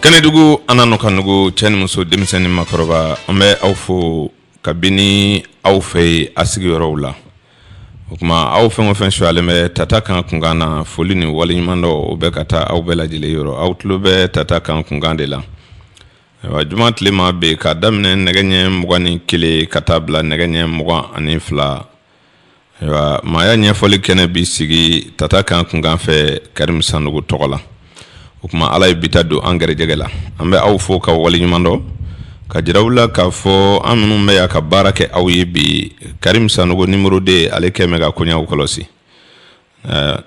Kenedugu anano kanugu chen muso demiseni makoroba ambe awfo kabini awfe asigi yorowla kuma awfe ngofen shwale me tataka kungana folini wali mando obekata awbela jile yoro awtlube tataka kungande la wa jumat lima be kadamne negenye mugani kile katabla negenye muga anifla wa maya nye foli kene bisigi tataka kunganfe karim sanugu togola kuma alay bitado angere jegela ambe awfo ka wali nyumando ka jirawla ka fo amnu me ya ka barake awyi bi karim sanugo numero de aleke mega kunya ukolosi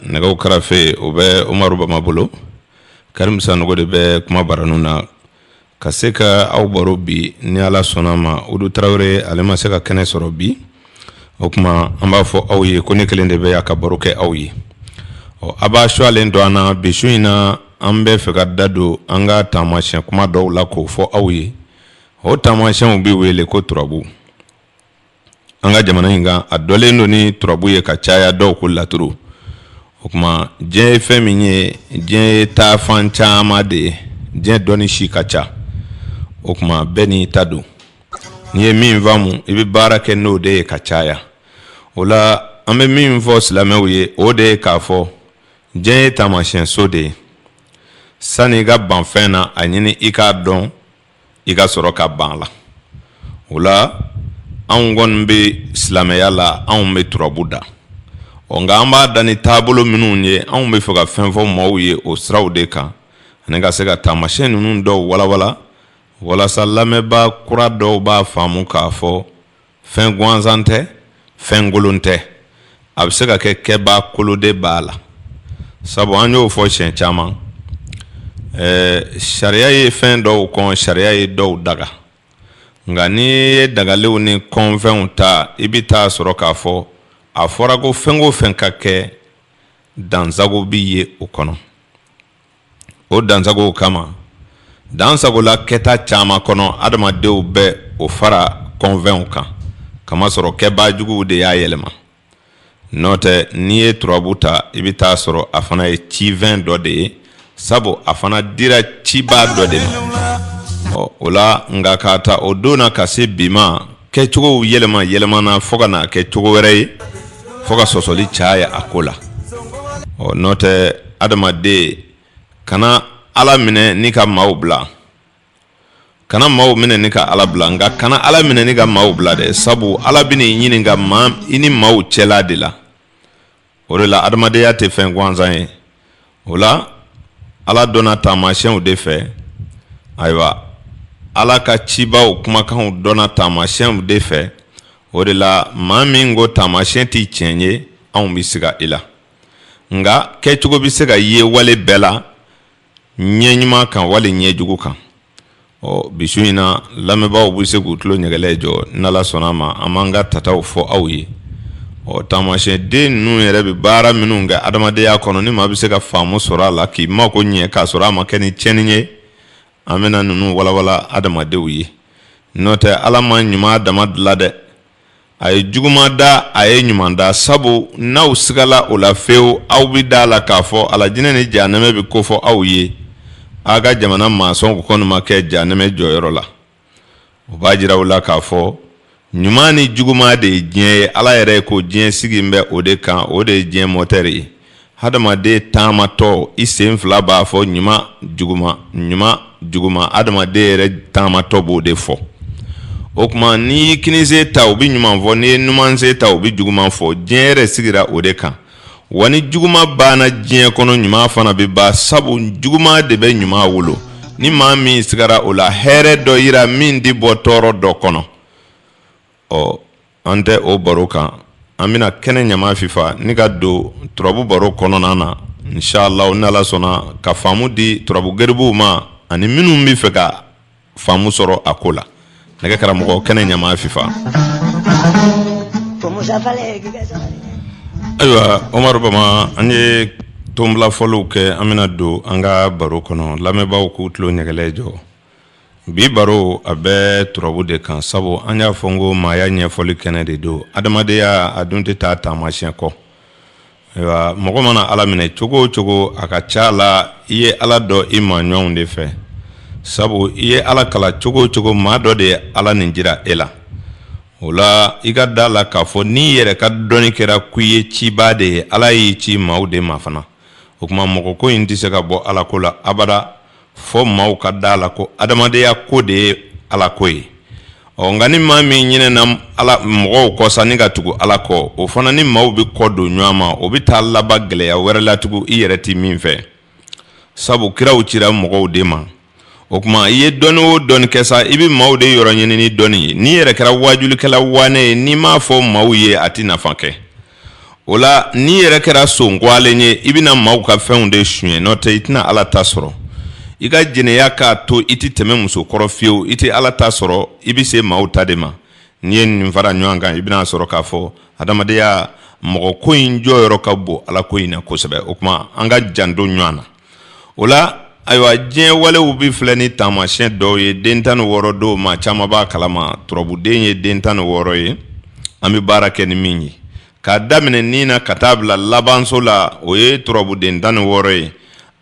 nego karafe obe umaru ba mabulo karim sanugo de be kuma baranuna kaseka aw barobi ni ala sonama udu trawre alema seka kene sorobi okuma amba fo awyi koni kelende be ya ka baroke awyi o aba shwalen do ana bishuina ambe feka dado anga tamashen kuma do la ko fo awyi o tamashen bi wele ko turabu anga jamana hinga adole ndo ni turabu ye ka chaya do ko laturu kuma je feminye je ta fancha amade je doni shikacha kuma beni tadu ni min vamu ibi barake no de ka chaya ola ambe min vo slamewe o de ka fo je tamashen so de sani ga banfena anyini ika don ika soroka banla wala angon be islameya la an be turabuda onga amba dani tabulo minunye an be foga fenfo mawye o srawde ka anega sega tamashen nun do wala salame ba kura do ba famu ka fo fen gwanzante fen golonte absega ke ba kolode bala sabo anyo fo chen chama sharia ye fen do kon sharia ye do daga ngani daga lewni konventa ibita soroka fo afora go fengo fenkake danzago biye ukono o danzago kama danzago la keta chama kono adama de be o fara konvenka kama soro keba jugu de ya yelema note niye turabuta ibita soro afana e chi 20 do de sabo afana dira chiba do de ola ngakata odona kase bima ke chugo yelema na foga na ke chugo were foga sosoli chaya akola o note adama de kana ala mine nika maubla kana mau mine nika ala blanga kana ala mine nika maubla de sabu ala bini nyini nga mam ini mau chela de la orela adama de ya te fen gwanza ola ala dona tamashen de fe aywa ala ka chiba o kuma kan dona tamashen de fe orela mamingo tamashen ti chenye an bisiga ila nga ke chugo bisiga ye wale bela nyenyima kan wale nyejugo kan o bisuina lameba o bisigu tlo nyegelejo nala sonama amanga tataw fo awyi o tamashe de nu yere be bara minunga adamade ya kono ni mabise ka famu sora la ki mako nye ka sora makeni cheninye amena nunu wala adamade wi note alama nyuma adamad de ay juguma da ay nyumanda sabu na usigala ola feu au bidala kafo ala jinene janame be kofo awye aga jamana mason ko kono make janame joyoro la obajira wala kafo nyumani juguma de jien ala yere ko jien sigimbe ode kan ode jien moteri hadama de tamato isenfla ba fo nyuma juguma adama de re tamato bo de fo okuma ni kinize ta obi nyuma vo ni numanze ta obi juguma fo jien re sigira ode kan wani juguma bana jien kono nyuma fana be ba sabu juguma de be nyuma wulo ni mami sigara ola here do ira min di botoro do kono o ante o baroka amina kene nyama fifa niga do turabu baro kono nana inshallah onala sona ka famu di turabu gerbu ma ani minu mi feka famu soro akola naga karamo kene nyama fifa aywa Omar Bama anye tombla foluke amina do anga baro kono lameba ku tlo nyegelejo bi baro abe turabu de kan sabo anya fongo maya nye foli kenede do adamade ya adunte ta tamashen ko wa mogomana ala mine chogo akachala iye ala do imanyon de fe sabu i ye ala kala cogo o cogo maa dɔ de ye ala nin jira e la o la i ka da la k'a fɔ n'i yɛrɛ ka dɔnni kɛra ku ye cibaa de ye ala y'i ci maaw de ma fana o tuma mɔgɔ ko in tɛ se ka bɔ ala ko la abada fɔ maaw ka da la ko adamadenya ko de ye ala ko ye nka ni maa min ɲinɛna ala mɔgɔw kɔ sa ni ka tugu ala kɔ o fana ni maaw bɛ kɔ don ɲɔgɔn ma o bɛ taa laban gɛlɛya wɛrɛ la tugun i yɛrɛ tɛ min fɛ sabu kiraw cira mɔgɔw de ma o tuma i ye dɔnni o dɔnni kɛ sa i bɛ maaw de yɔrɔ ɲini ni dɔnni ye n'i yɛrɛ kɛra wajulikɛla wane ye n'i m'a fɔ maaw ye a tɛ nafa kɛ o la n'i yɛrɛ kɛra sonkɔlen ye i bɛna maaw ka fɛnw de suɲɛ n'o tɛ i tɛna ala ta sɔrɔ i ka jɛnɛya k'a to i tɛ tɛmɛ muso kɔrɔ fiyewu i tɛ ala ta sɔrɔ i bɛ se maaw ta de ma n'i ye nin fara ɲɔgɔn kan i bɛna sɔrɔ k'a fɔ adamadenya mɔgɔ ko in jɔyɔrɔ ka bon ala ko in na kosɛbɛ o tuma an ka janto ɲɔgɔn na o la ayiwa diɲɛ walew bi filɛ ni taamasiyɛn dɔw ye den 16 dɔw maa caman b'a kalama turabuden ye den 16 ye an bɛ baara kɛ ni min ye k'a daminɛ nin na ka taa bila labanso la o ye turabuden 16 ye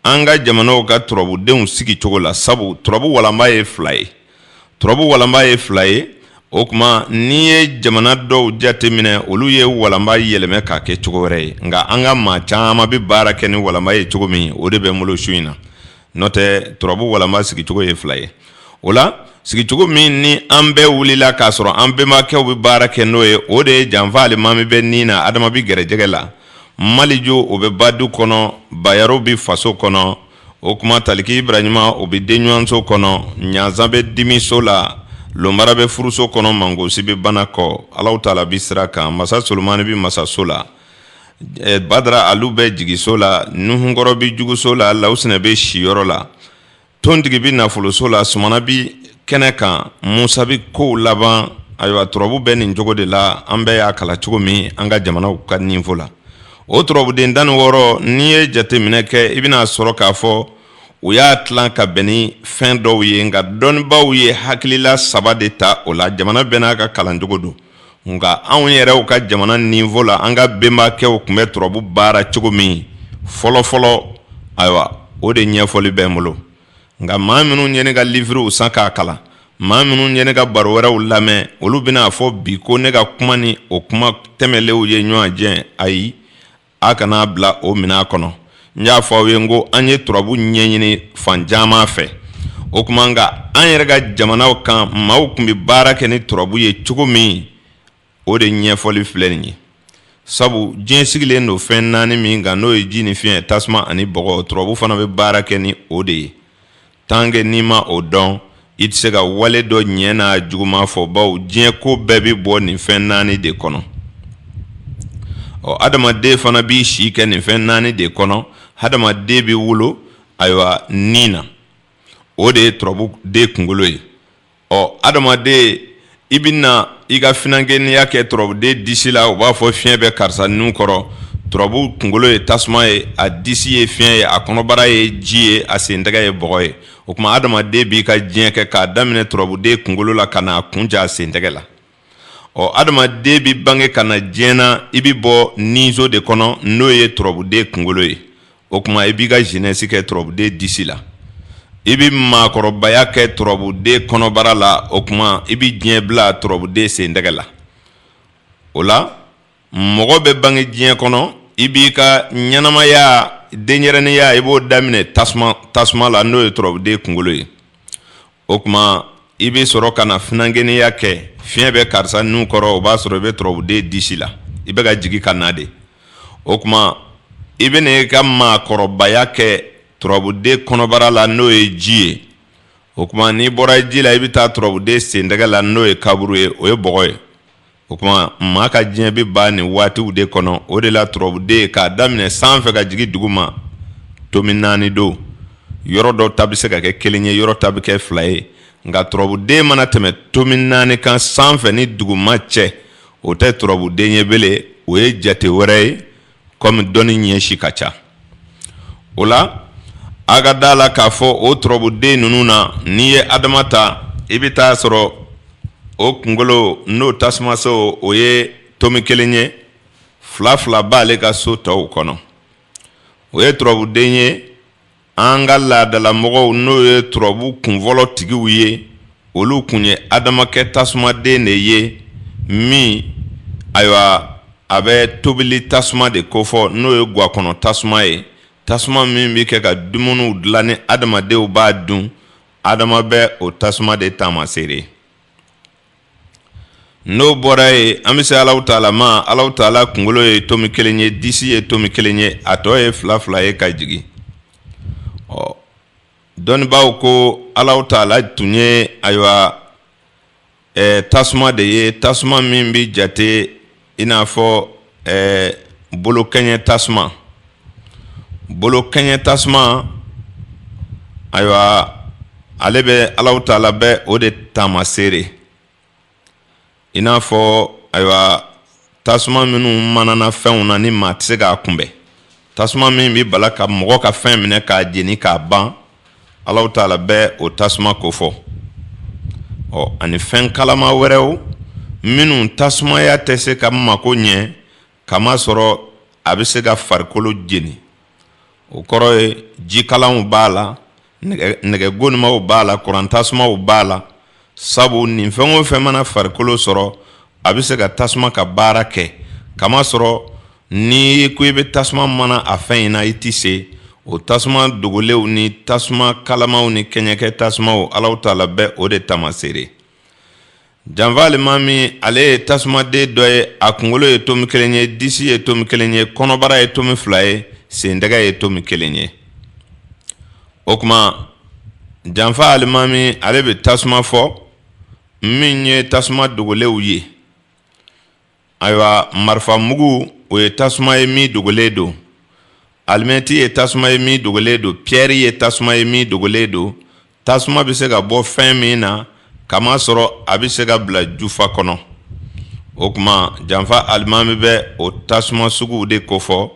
an ka jamanaw ka turabudenw sigi cogo la sabu turabu walanba ye 2 ye turabu walanba ye 2 ye o tuma n'i ye jamana dɔw jateminɛ olu ye walanba yɛlɛmɛ k'a kɛ cogo wɛrɛ ye nka an ka maa caman bɛ baara kɛ ni walanba ye cogo min o de bɛ n bolo su in na n'o tɛ turabu walanba sigicogo ye 2 ye o la sigicogo min ni an bɛɛ wulila k'a sɔrɔ an bɛnbakɛw bɛ baara kɛ n'o ye o de ye janfa alimami bɛ nin na adama bɛ gɛrɛjɛgɛ la malijo o bɛ badu kɔnɔ bayaro bɛ faso kɔnɔ o kuma taliki ibrahima o bɛ denɲɔgɔnso kɔnɔ ɲanzan bɛ dimiso la lomara bɛ furuso kɔnɔ mangosi bɛ bana kɔ alaw taala bi sira kan masa solomani bɛ masaso la badara alu bɛ jigiso la nuhunkɔrɔ bɛ juguso la lawusinɛ bɛ siyɔrɔ la tontigi bɛ nafoloso la sumana bɛ kɛnɛ kan musa bɛ kow laban ayiwa turabu bɛ nin cogo de la an bɛɛ y'a kala cogo min an ka jamanaw ka ninfo la o turabuden 16 n'i ye jateminɛ kɛ i bɛna sɔrɔ k'a fɔ u y'a tilan ka bɛn ni fɛn dɔw ye nka dɔnnibaaw ye hakilila 3 de ta o la jamana bɛɛ n'a ka kalancogo don nka anw yɛrɛw ka jamana ninfo la an ka bɛnbakɛw tun bɛ turabu baara cogo min fɔlɔfɔlɔ ayiwa o de ɲɛfɔli bɛ n bolo nka maa minnu ye ne ka livrew san k'a kalan maa minnu ye ne ka baro wɛrɛw lamɛn olu bɛna fɔ bi ko ne ka kuma ni o kuma tɛmɛlenw ye ɲɔgɔn jɛn ayi a kana bila o minɛn kɔnɔ n y'a fɔ aw ye n ko an ye turabu ɲɛɲini fan caman fɛ o kuma nka an yɛrɛ ka jamanaw kan maaw tun bɛ baara kɛ ni turabu ye cogo min o de ɲɛfɔli filɛ nin ye sabu diɲɛ sigilen don fɛn 4 min kan n'o ye ji ni fiɲɛ tasuma ani bɔgɔ turabu fana bɛ baara kɛ ni o de ye tant que n'i ma o dɔn i tɛ se ka wale dɔ ɲɛ n'a juguman fɔ bawo diɲɛ ko bɛɛ bɛ bɔ nin fɛn 4 de kɔnɔ adamaden fana b'i si kɛ nin fɛn 4 de kɔnɔ adamaden bɛ wolo ayiwa nin na o de ye turabuden kunkolo ye adamaden i bɛ na i ka finankɛniya kɛ turabuden disi la u b'a fɔ fiɲɛ bɛ karisa nun kɔrɔ turabu kunkolo ye tasuma ye a disi ye fiɲɛ ye a kɔnɔbara ye ji ye a sentɛgɛ ye bɔgɔ ye o tuma adamaden b'i ka diɲɛ kɛ k'a daminɛ turabuden kunkolo la ka n'a kun ja a sentɛgɛ la adamaden bɛ bange ka na diɲɛ na i bɛ bɔ ninso de kɔnɔ n'o ye turabuden kunkolo ye o tuma i b'i ka jeunesse kɛ turabuden disi la i bɛ maakɔrɔbaya kɛ turabuden kɔnɔbara la o tuma i bɛ diɲɛ bila turabuden sentɛgɛ la o la mɔgɔ bɛ bange diɲɛ kɔnɔ i b'i ka ɲɛnamaya denyɛrɛninya i b'o daminɛ tasuma la n'o ye turabuden kunkolo ye o tuma i bɛ sɔrɔ ka na finankɛniya kɛ fiɲɛ bɛ karisa nun kɔrɔ o b'a sɔrɔ i bɛ turabuden disi la i bɛ ka jigin ka na de o tuma i bɛ n'i ka maakɔrɔbaya kɛ turabuden kɔnɔbara la n'o ye ji ye o tuma n'i bɔra ji la i bɛ taa turabuden sentɛgɛ la n'o ye kaburu ye o ye bɔgɔ ye o tuma maa ka diɲɛ bɛ ban nin waatiw de kɔnɔ o de la turabuden k'a daminɛ sanfɛ ka jigin dugu ma tomi 4 don yɔrɔ dɔ ta bɛ se ka kɛ 1 ye yɔrɔ ta bɛ kɛ 2 ye nka turabuden mana tɛmɛ tomi 4 kan sanfɛ ni duguma cɛ o tɛ turabuden ye bilen o ye jate wɛrɛ ye komi dɔnni ɲɛsi ka ca o la a ka da la k'a fɔ o turabuden ninnu na n'i ye adama ta i bɛ taa sɔrɔ o kunkolo n'o tasumaso o ye tomi 1 ye 2 b'ale ka so tɔw kɔnɔ o ye turabuden ye an ka laadalamɔgɔw n'o ye turabu kunfɔlɔ tigiw ye olu kun ye adamakɛ tasumaden de ye min ayiwa a bɛ tobili tasuma de kofɔ n'o ye guwakɔnɔ tasuma ye tasuma min bɛ kɛ ka dumuniw dilan ni adamadenw b'a dun adama bɛ o tasuma de taamasere n'o bɔra ye an bɛ se Alahu Taala ma Alahu Taala kunkolo ye tomi kelen ye disi ye tomi kelen ye a tɔ ye fila fila ye ka jigin dɔnnibaaw ko Alahu Taala tun ye ayiwa tasuma de ye tasuma min bɛ jate i n'a fɔ bolokɛɲɛ tasuma bolokɛɲɛ tasuma ayiwa ale bɛ Alahu Taala bɛ o de taamasere i n'a fɔ ayiwa tasuma minnu manana fɛnw na ni maa tɛ se k'a kunbɛn tasuma min bɛ bala ka mɔgɔ ka fɛn minɛ k'a jeni k'a ban Alahu Taala bɛ o tasuma kofɔ ani fɛn kalama wɛrɛw minnu tasumaya tɛ se ka mako ɲɛ kamasɔrɔ a bɛ se ka farikolo jeni o kɔrɔ ye jikalanw b'a la nɛgɛgonimaw b'a la kurantasumaw b'a la sabu nin fɛn o fɛn mana farikolo sɔrɔ a bɛ se ka tasuma ka baara kɛ kamasɔrɔ ni ko i bɛ tasuma mana a fɛn in na i tɛ se o tasuma dogolenw ni tasuma kalamaw ni kɛɲɛkɛ tasumaw Alahu Taala bɛ o de taamasere janfa alimami ale ye tasumaden dɔ ye a kunkolo ye tomi kelen ye disi ye tomi kelen ye kɔnɔbara ye tomi fila ye sendɛgɛ ye tomi kelen ye o kuma janfa alimami ale bɛ tasuma fɔ min ye tasuma dogolenw ye ayiwa marifa mugu o ye tasuma ye min dogolen don alimɛti ye tasuma ye min dogolen don piyɛri ye tasuma ye min dogolen don tasuma bɛ se ka bɔ fɛn min na kamasɔrɔ a bɛ se ka bila jufa kɔnɔ o kuma janfa alimami bɛ o tasuma suguw de kofɔ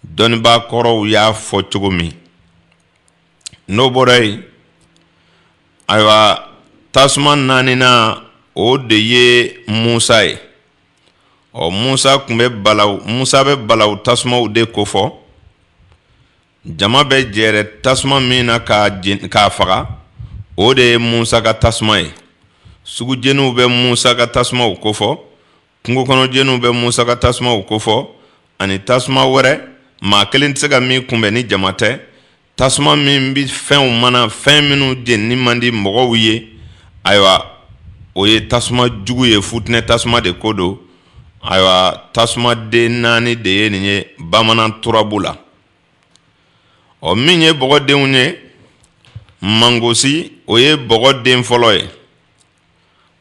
dɔnnibaa kɔrɔw y'a fɔ cogo min n'o bɔra yen ayiwa tasuma naaninan o de ye Musa ye Musa bɛ balawu tasumaw de kofɔ jama bɛ jɛrɛ tasuma min na k'a faga o de ye Musa ka tasuma ye sugujeniw bɛ Musa ka tasumaw kofɔ kungo kɔnɔ jeniw bɛ Musa ka tasumaw kofɔ ani tasuma wɛrɛ maa kelen tɛ se ka min kunbɛn ni jama tɛ tasuma min bɛ fɛnw mana fɛn minnu jeni man di mɔgɔw ye ayiwa o ye tasuma jugu ye futinɛ tasuma de ko don ayiwa tasuma den naani de ye nin ye bamanan turabu la min ye bɔgɔdenw ye mangosi o ye bɔgɔden fɔlɔ ye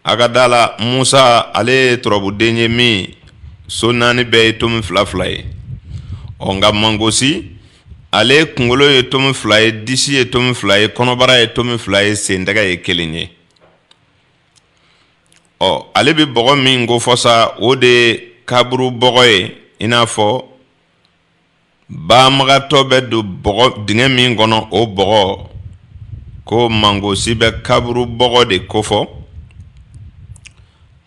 a ka da la Musa ale ye turabuden ye min so naani bɛɛ ye tomi fila fila ye nka mangosi ale kunkolo ye tomi fila ye disi ye tomi fila ye kɔnɔbara ye tomi fila ye sendɛgɛ ye kelen ye ale bɛ bɔgɔ min kofɔ sa o de ye kaburu bɔgɔ ye i n'a fɔ bamagatɔ bɛ don bɔgɔ dingɛ min kɔnɔ o bɔgɔ ko mangosi bɛ kaburu bɔgɔ de kofɔ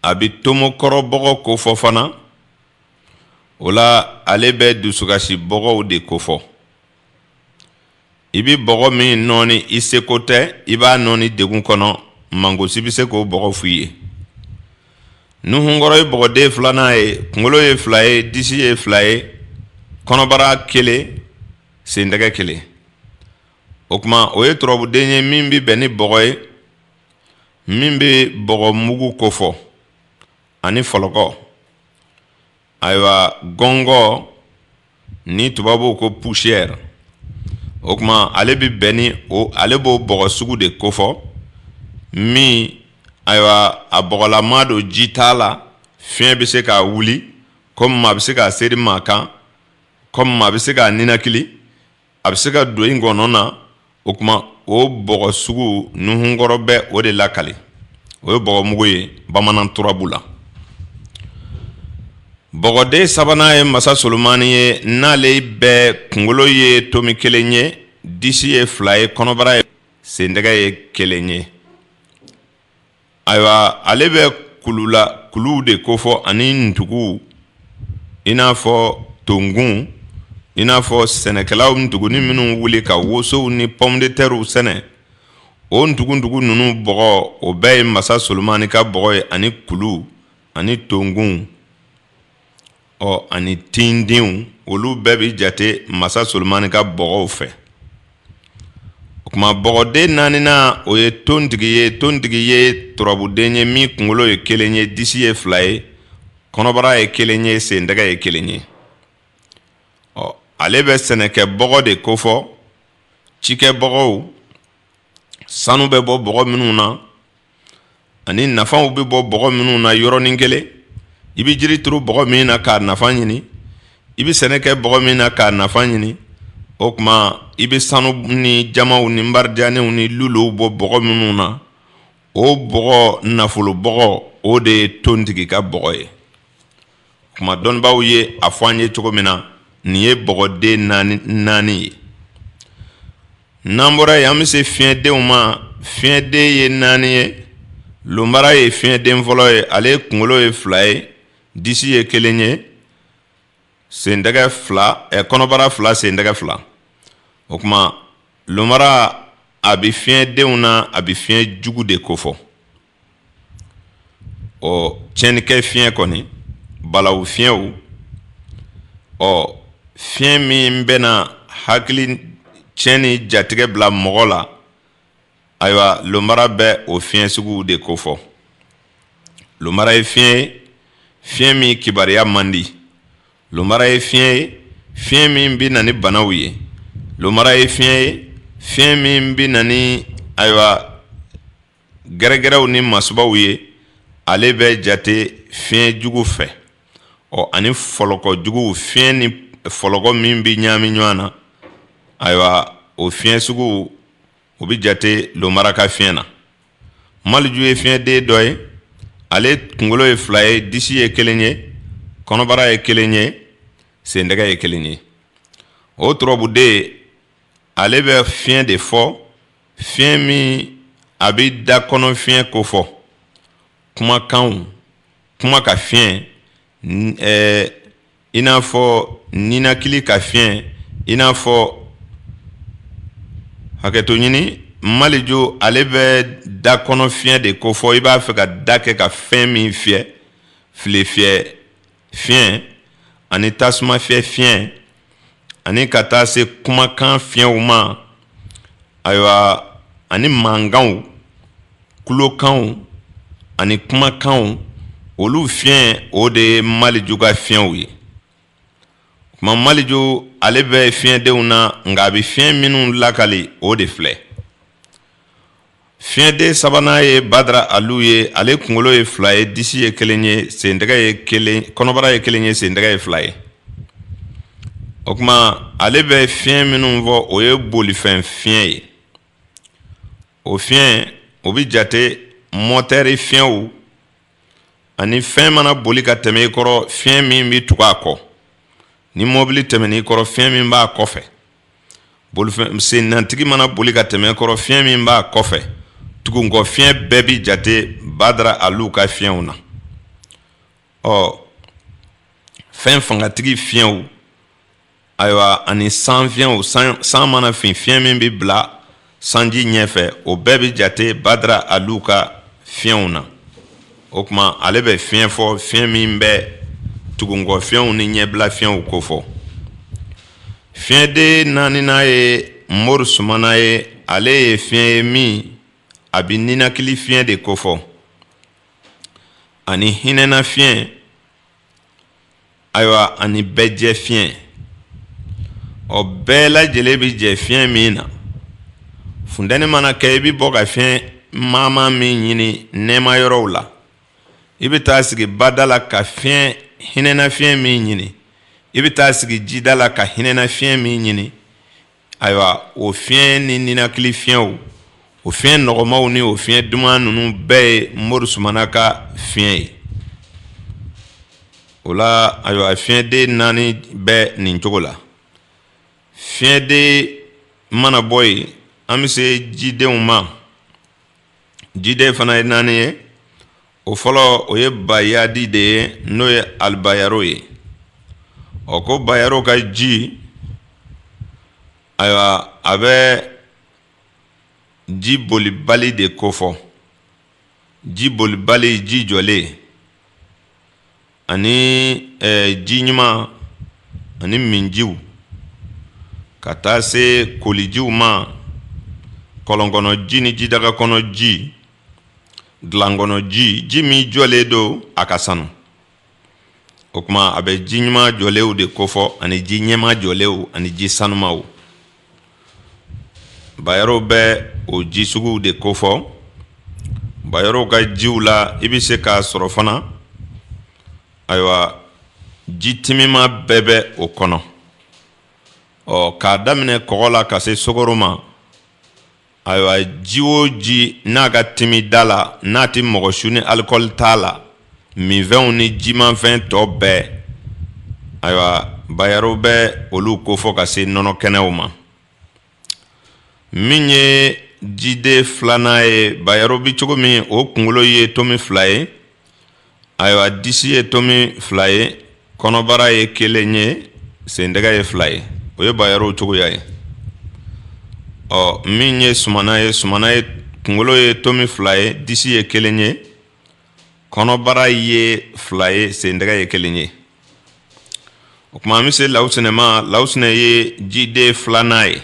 a bɛ tomokɔrɔ bɔgɔ kofɔ fana o la ale bɛ dusukasi bɔgɔw de kofɔ i bɛ bɔgɔ min nɔɔni i seko tɛ i b'a nɔɔni degun kɔnɔ mangosi bɛ se k'o bɔgɔ f'i ye nuhunkɔrɔ ye bɔgɔden filanan ye kunkolo ye fila ye disi ye fila ye kɔnɔbara kelen sendɛgɛ kelen o kuma o ye turabuden ye min bɛ bɛn ni bɔgɔ ye min bɛ bɔgɔ mugu kofɔ ani fɔlɔkɔ ayiwa gɔngɔ ni tubabuw ko poussière o kuma ale bɛ bɛn ni ale b'o bɔgɔ sugu de kofɔ min ayiwa a bɔgɔlama don ji t'a la fiɲɛ bɛ se k'a wuli komi maa bɛ se k'a seri maa kan komi maa bɛ se k'a ninakili a bɛ se ka don i ngɔnɔ na o kuma o bɔgɔ sugu nuhunkɔrɔ bɛ o de lakali o ye bɔgɔmugu ye bamanan turabu la bɔgɔden sabanan ye masa Solomani ye n'ale bɛɛ kunkolo ye tomi kelen ye disi ye fila ye kɔnɔbara ye sendɛgɛ ye kelen ye ayiwa ale bɛ kuluw de kofɔ ani ntuguw i n'a fɔ tongun i n'a fɔ sɛnɛkɛlaw ntuguni minnu wuli ka wosow ni pomme de terre sɛnɛ o ntugu ninnu bɔgɔ o bɛɛ ye masa Solomani ka bɔgɔ ye ani kulu ani tongun ani tindenw olu bɛɛ bi jate masa Solomani ka bɔgɔw fɛ. O kuma bɔgɔden naanina o ye tontigi ye turabuden ye min kunkolo ye kelen ye disi ye fila ye kɔnɔbara ye kelen ye sendɛgɛ ye kelen ye. Ale bɛ sɛnɛkɛ bɔgɔ de kofɔ cikɛ bɔgɔw sanu bɛ bɔ bɔgɔ minnu na ani nafaw bɛ bɔ bɔgɔ minnu na yɔrɔnin kelen. I bi jiri turu bɔgɔ min na k'a nafa ɲini i bi sɛnɛkɛ bɔgɔ min na k'a nafa ɲini o kuma i bi sanu ni jamaw ni mbarjanɛw ni luluw bɔ bɔgɔ minnu na o bɔgɔ nafolo bɔgɔ o de ye tontigi ka bɔgɔ ye. O kuma dɔnnibaaw ye a fɔ an ye cogo min na nin ye bɔgɔden naani ye. N'an bɔra yen an bɛ se fiɲɛdenw ma. Fiɲɛden ye naani ye. Lonbara ye fiɲɛden fɔlɔ ye ale kunkolo ye fila ye disi ye kelen ye sendɛgɛ fila kɔnɔbara fila sendɛgɛ fila. O kuma lonbara a bi fiɲɛdenw na a bi fiɲɛ jugu de kofɔ. Tiɲɛnikɛ fiɲɛ kɔni balawu fiɲɛw fiɲɛ min bɛna hakili tiɲɛni jatigɛ bila mɔgɔ la ayiwa lonbara bɛ o fiɲɛ sugu de kofɔ. Lonbara ye fiɲɛ min kibariya man di. Lonbara ye fiɲɛ min bi na ni banaw ye. Lonbara ye fiɲɛ min bi na ni ayiwa gɛrɛgɛrɛw ni masubaw ye ale bɛ jate fiɲɛ jugu fɛ. Ani fɔlɔkɔ jugu fiɲɛ ni fɔlɔkɔ min bi ɲaami ɲɔgɔn na ayiwa o fiɲɛ sugu o bi jate lonbara ka fiɲɛ na. Maliju ye fiɲɛden dɔ ye ale kunkolo ye fila ye disi ye kelen ye kɔnɔbara ye kelen ye sendɛgɛ ye kelen ye. O turabuden ale bɛ fiɲɛ de fɔ fiɲɛ min a bi da kɔnɔ fiɲɛ ko fɔ kumakanw kuma ka fiɲɛ i n'a fɔ ninakili ka fiɲɛ i n'a fɔ hakɛto ɲini. Maliju ale bɛ da kɔnɔ fiɲɛ de ko fɔ i b'a fɛ ka da kɛ ka fɛn min fiyɛ file fiyɛ fiɲɛ ani tasuma fiyɛ fiɲɛ ani ka taa se kumakan fiɲɛw ma ayiwa ani mankanw kulokanw ani kumakanw olu fiɲɛ o de ye maliju ka fiɲɛw ye. O kuma maliju ale bɛ fiɲɛdenw na nka a bɛ fiɲɛ minnu lakali o de filɛ. Fiɲɛden sabanan ye Badara Alu ye ale kunkolo ye fila ye disi ye kelen ye sendɛgɛ ye kelen kɔnɔbara ye kelen ye sendɛgɛ ye fila ye. O kuma ale bɛ fiɲɛ minnu fɔ o ye bolifɛn fiɲɛ ye. O fiɲɛ o bi jate mɔtɛri fiɲɛw ani fɛn mana boli ka tɛmɛ i kɔrɔ fiɲɛ min bi tugu a kɔ. Ni mɔbili tɛmɛn'i kɔrɔ fiɲɛ min b'a kɔfɛ. Bolifɛn sennatigi mana boli ka tɛmɛ i kɔrɔ fiɲɛ min b'a kɔfɛ. Tugunkɔ fiɲɛ bɛɛ bi jate Badara Alu ka fiɲɛw na. Fɛn fangatigi fiɲɛw ayiwa ani san fiɲɛw san mana fin fiɲɛ min bi bila sanji ɲɛfɛ o bɛɛ bi jate Badara Alu ka fiɲɛw na. O kuma ale bɛ fiɲɛ fɔ fiɲɛ min bɛ tugunkɔ fiɲɛw ni ɲɛbila fiɲɛw ko fɔ. Fiɲɛden naaninan ye Mori Sumana ye ale ye fiɲɛ ye min a bi ninakili fiɲɛ de ko fɔ ani hinɛna fiɲɛ ayiwa ani bɛjɛ fiɲɛ. Bɛɛ lajɛlen bi jɛ fiɲɛ min na. Funtɛni mana kɛ i bi bɔ ka fiɲɛ mama min ɲini nɛma yɔrɔw la. I bi taa sigi bada la ka fiɲɛ hinɛna fiɲɛ min ɲini. I bi taa sigi jida la ka hinɛna fiɲɛ min ɲini. Ayiwa o fiɲɛ ni ninakili fiɲɛw o fiɲɛ nɔgɔmaw ni o fiɲɛ duman ninnu bɛɛ ye Mori Sumana ka fiɲɛ ye. O la ayiwa fiɲɛden naani bɛ nin cogo la. Fiɲɛden mana bɔ yen an bɛ se jidenw ma. Jiden fana ye naani ye. O fɔlɔ o ye Bayadi de ye n'o ye Alibayaro ye. Ko Bayaro ka ji ayiwa a bɛ ji bolibali de kofɔ ji bolibali ji jɔlen ani ji ɲuman ani minjiw ka taa se kolijiw ma kɔlɔnkɔnɔ ji ni jidaga kɔnɔ ji dilan kɔnɔ ji min jɔlen don a ka sanu o kuma a bɛ ji ɲuman jɔlenw de kofɔ ani ji ɲɛma jɔlenw ani ji sanumaw bayɔrɔw bɛ o ji suguw de kofɔ bayɔrɔw ka jiw la i bɛ se k'a sɔrɔ fana ayiwa ji timima bɛɛ bɛ o kɔnɔ k'a daminɛ kɔgɔ la ka se sukaro ma ayiwa ji o ji n'a ka timi da la n'a tɛ mɔgɔ su ni alikɔli t'a la minfɛnw ni jimafɛn tɔ bɛɛ ayiwa bayɔrɔw bɛ olu kofɔ ka se nɔnɔ kɛnɛw ma min ye jiden filanan ye bayɔrɔ bi cogo min o kunkolo ye tomi 2 ye ayiwa disi ye tomi 2 ye kɔnɔbara ye 1 ye sendɛgɛ ye 2 ye o ye bayɔrɔw cogoya ye min ye sumana ye kunkolo ye tomi 2 ye disi ye 1 ye kɔnɔbara ye 2 ye sendɛgɛ ye 1 ye o kuma an bɛ se lawusinɛ ma lawusinɛ ye jiden filanan ye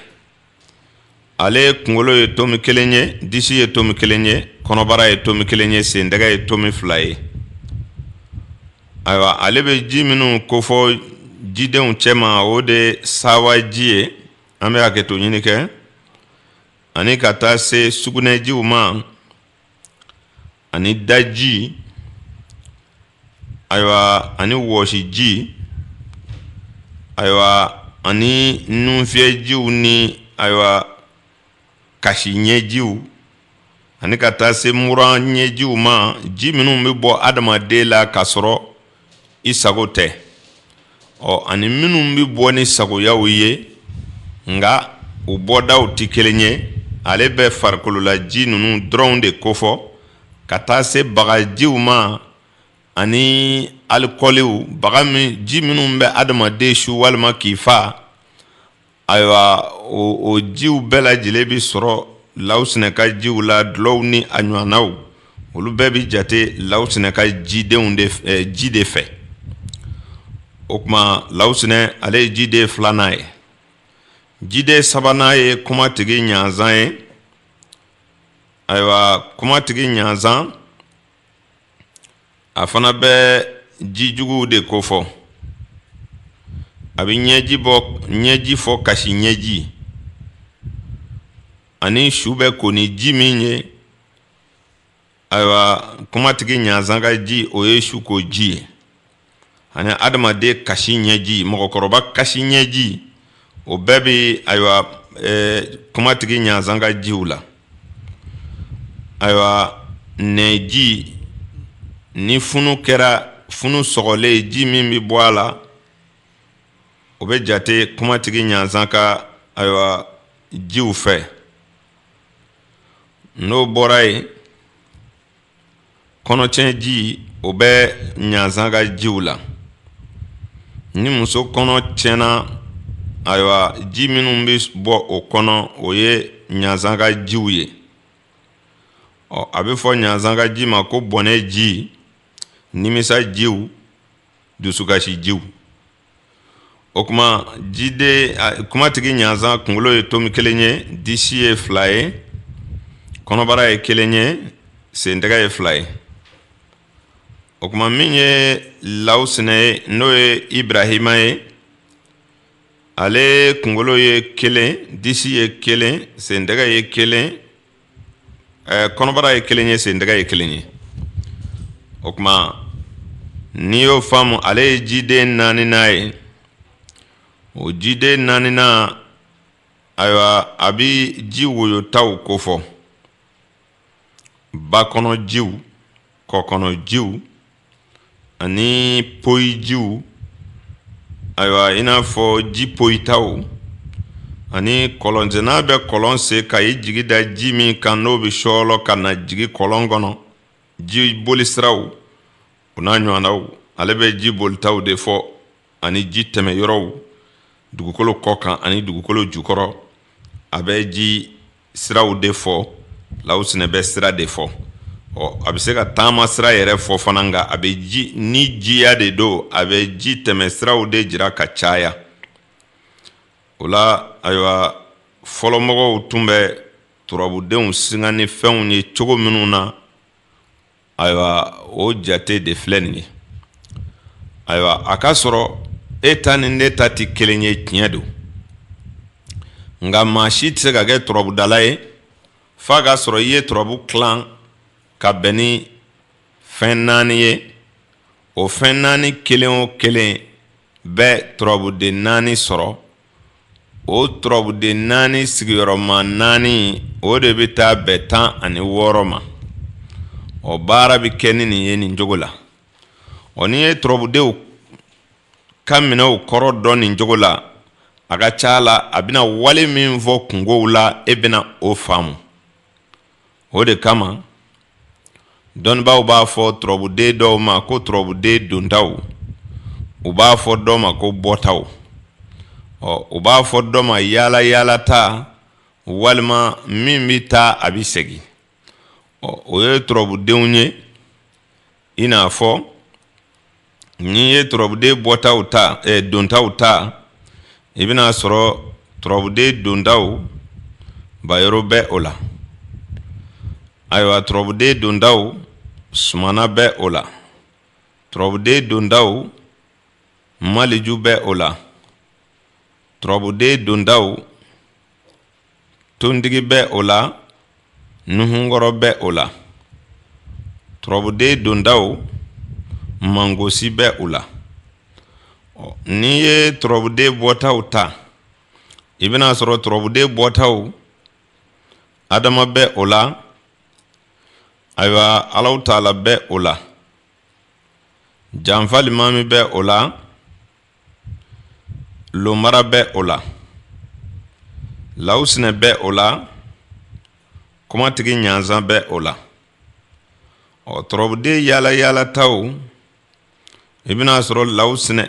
ale kunkolo ye tomi 1 ye disi ye tomi 1 ye kɔnɔbara ye tomi 1 ye sendɛgɛ ye tomi 2 ye ayiwa ale bɛ ji minnu kofɔ jidenw cɛma o de sawaji ye an bɛ hakɛto ɲini kɛ ani ka taa se sugunɛjiw ma ani daji ayiwa ani wɔsiji ayiwa ani nunfiyɛjiw ni ayiwa kasi ɲɛjiw ani ka taa se mura ɲɛjiw ma ji minnu bɛ bɔ adamaden la ka sɔrɔ i sago tɛ ani minnu bɛ bɔ ni sagoyaw ye nka u bɔdaw tɛ kelen ye ale bɛ farikolola ji ninnu dɔrɔn de kofɔ ka taa se bagajiw ma ani alikɔliw baga min ji minnu bɛ adamaden su walima k'i fa ayiwa o jiw bɛɛ lajɛlen bɛ sɔrɔ lawusinɛka jiw la dulɔw ni a ɲɔgɔnnaw olu bɛɛ bɛ jate lawusinɛka jidenw ji de fɛ o kuma lawusinɛ ale ye jiden filanan ye jiden sabanan ye kumatigi ɲanzan ye ayiwa kumatigi ɲanzan a fana bɛ jijuguw de kofɔ a bɛ ɲɛji fɔ kasi ɲɛji ani su bɛ ko ni ji min ye ayiwa kumatigi ɲanzan ka ji o ye su ko ji ye ani adamaden kasi ɲɛji mɔgɔkɔrɔba kasi ɲɛji o bɛɛ bɛ ayiwa kumatigi ɲanzan ka jiw la ayiwa nɛji ni funu kɛra funu sɔgɔlen ji min bɛ bɔ a la o bɛ jate kumatigi ɲanzan ka ayiwa jiw fɛ n'o bɔra yen kɔnɔtiɲɛ ji o bɛ ɲanzan ka jiw la ni muso kɔnɔ tiɲɛna ayiwa ji minnu bɛ bɔ o kɔnɔ o ye ɲanzan ka jiw ye a bɛ fɔ ɲanzan ka ji ma ko bɔnɛ ji nimisa jiw dusukasi jiw o kuma kumatigi ɲanzan kunkolo ye tomi 1 ye disi ye 2 ye kɔnɔbara ye 1 ye sendɛgɛ ye 2 ye o kuma min ye lawusinɛ ye n'o ye ibrahima ye ale kunkolo ye 1 disi ye 1 sendɛgɛ ye 1 kɔnɔbara ye 1 ye sendɛgɛ ye 1 ye o kuma n'i y'o faamu ale ye jiden 4nan ye o jiden 4nan ayiwa a bɛ ji woyotaw kofɔ bakɔnɔjiw kɔkɔnɔjiw ani poyijiw ayiwa i n'a fɔ ji poyitaw ani kɔlɔnsenna bɛ kɔlɔn sen ka i jigi da ji min kan n'o bɛ sɔɔlɔ ka na jigi kɔlɔn kɔnɔ ji bolisiraw o n'a ɲɔgɔnnaw ale bɛ ji bolitaw de fɔ ani ji tɛmɛ yɔrɔw dugukolo kɔkan ani dugukolo jukɔrɔ a bɛ ji siraw de fɔ lawusinɛ bɛ sira de fɔ a bɛ se ka taama sira yɛrɛ fɔ fana nka a bɛ ji ni jiya de don a bɛ ji tɛmɛ siraw de jira ka caya o la ayiwa fɔlɔmɔgɔw tun bɛ turabudenw singa ni fɛnw ye cogo minnu na ayiwa o jate de filɛ nin ye ayiwa a ka sɔrɔ e ta ni ne ta tɛ kelen ye tiɲɛ don nka maa si tɛ se ka kɛ turabudala ye f'a ka sɔrɔ i ye turabu tilan ka bɛn ni fɛn 4 ye o fɛn 4 kelen o kelen bɛ turabuden 4 sɔrɔ o turabuden 4 sigiyɔrɔma 4 o de bɛ taa bɛn 16 ma o baara bɛ kɛ ni nin ye nin cogo la n'i ye turabudenw ka minɛw kɔrɔ dɔn nin cogo la a ka ca la a bɛna wale min fɔ kungow la e bɛna o faamu o de kama dɔnnibaaw b'a fɔ turabuden dɔw ma ko turabuden dontaw u b'a fɔ dɔw ma ko bɔtaw u b'a fɔ dɔ ma yaala yaala ta walima min bɛ taa a bɛ segin o ye turabudenw ye i n'a fɔ n'i ye turabuden bɔtaw ta dontaw ta i bɛna sɔrɔ turabuden dontaw bayero bɛ o la ayiwa turabuden dontaw sumana bɛ o la turabuden dontaw maliju bɛ o la turabuden dontaw tondigi bɛ o la nuhunkɔrɔ bɛ o la turabuden dontaw mangosi bɛ o la n'i ye turabuden bɔtaw ta i bɛna sɔrɔ turabuden bɔtaw adama bɛ o la ayiwa Alahu Taala bɛ o la janfa limami bɛ o la lomara bɛ o la lawusinɛ bɛ o la kɔmatigi ɲanzan bɛ o la turabuden yaala yaala taw i bɛna sɔrɔ lawusinɛ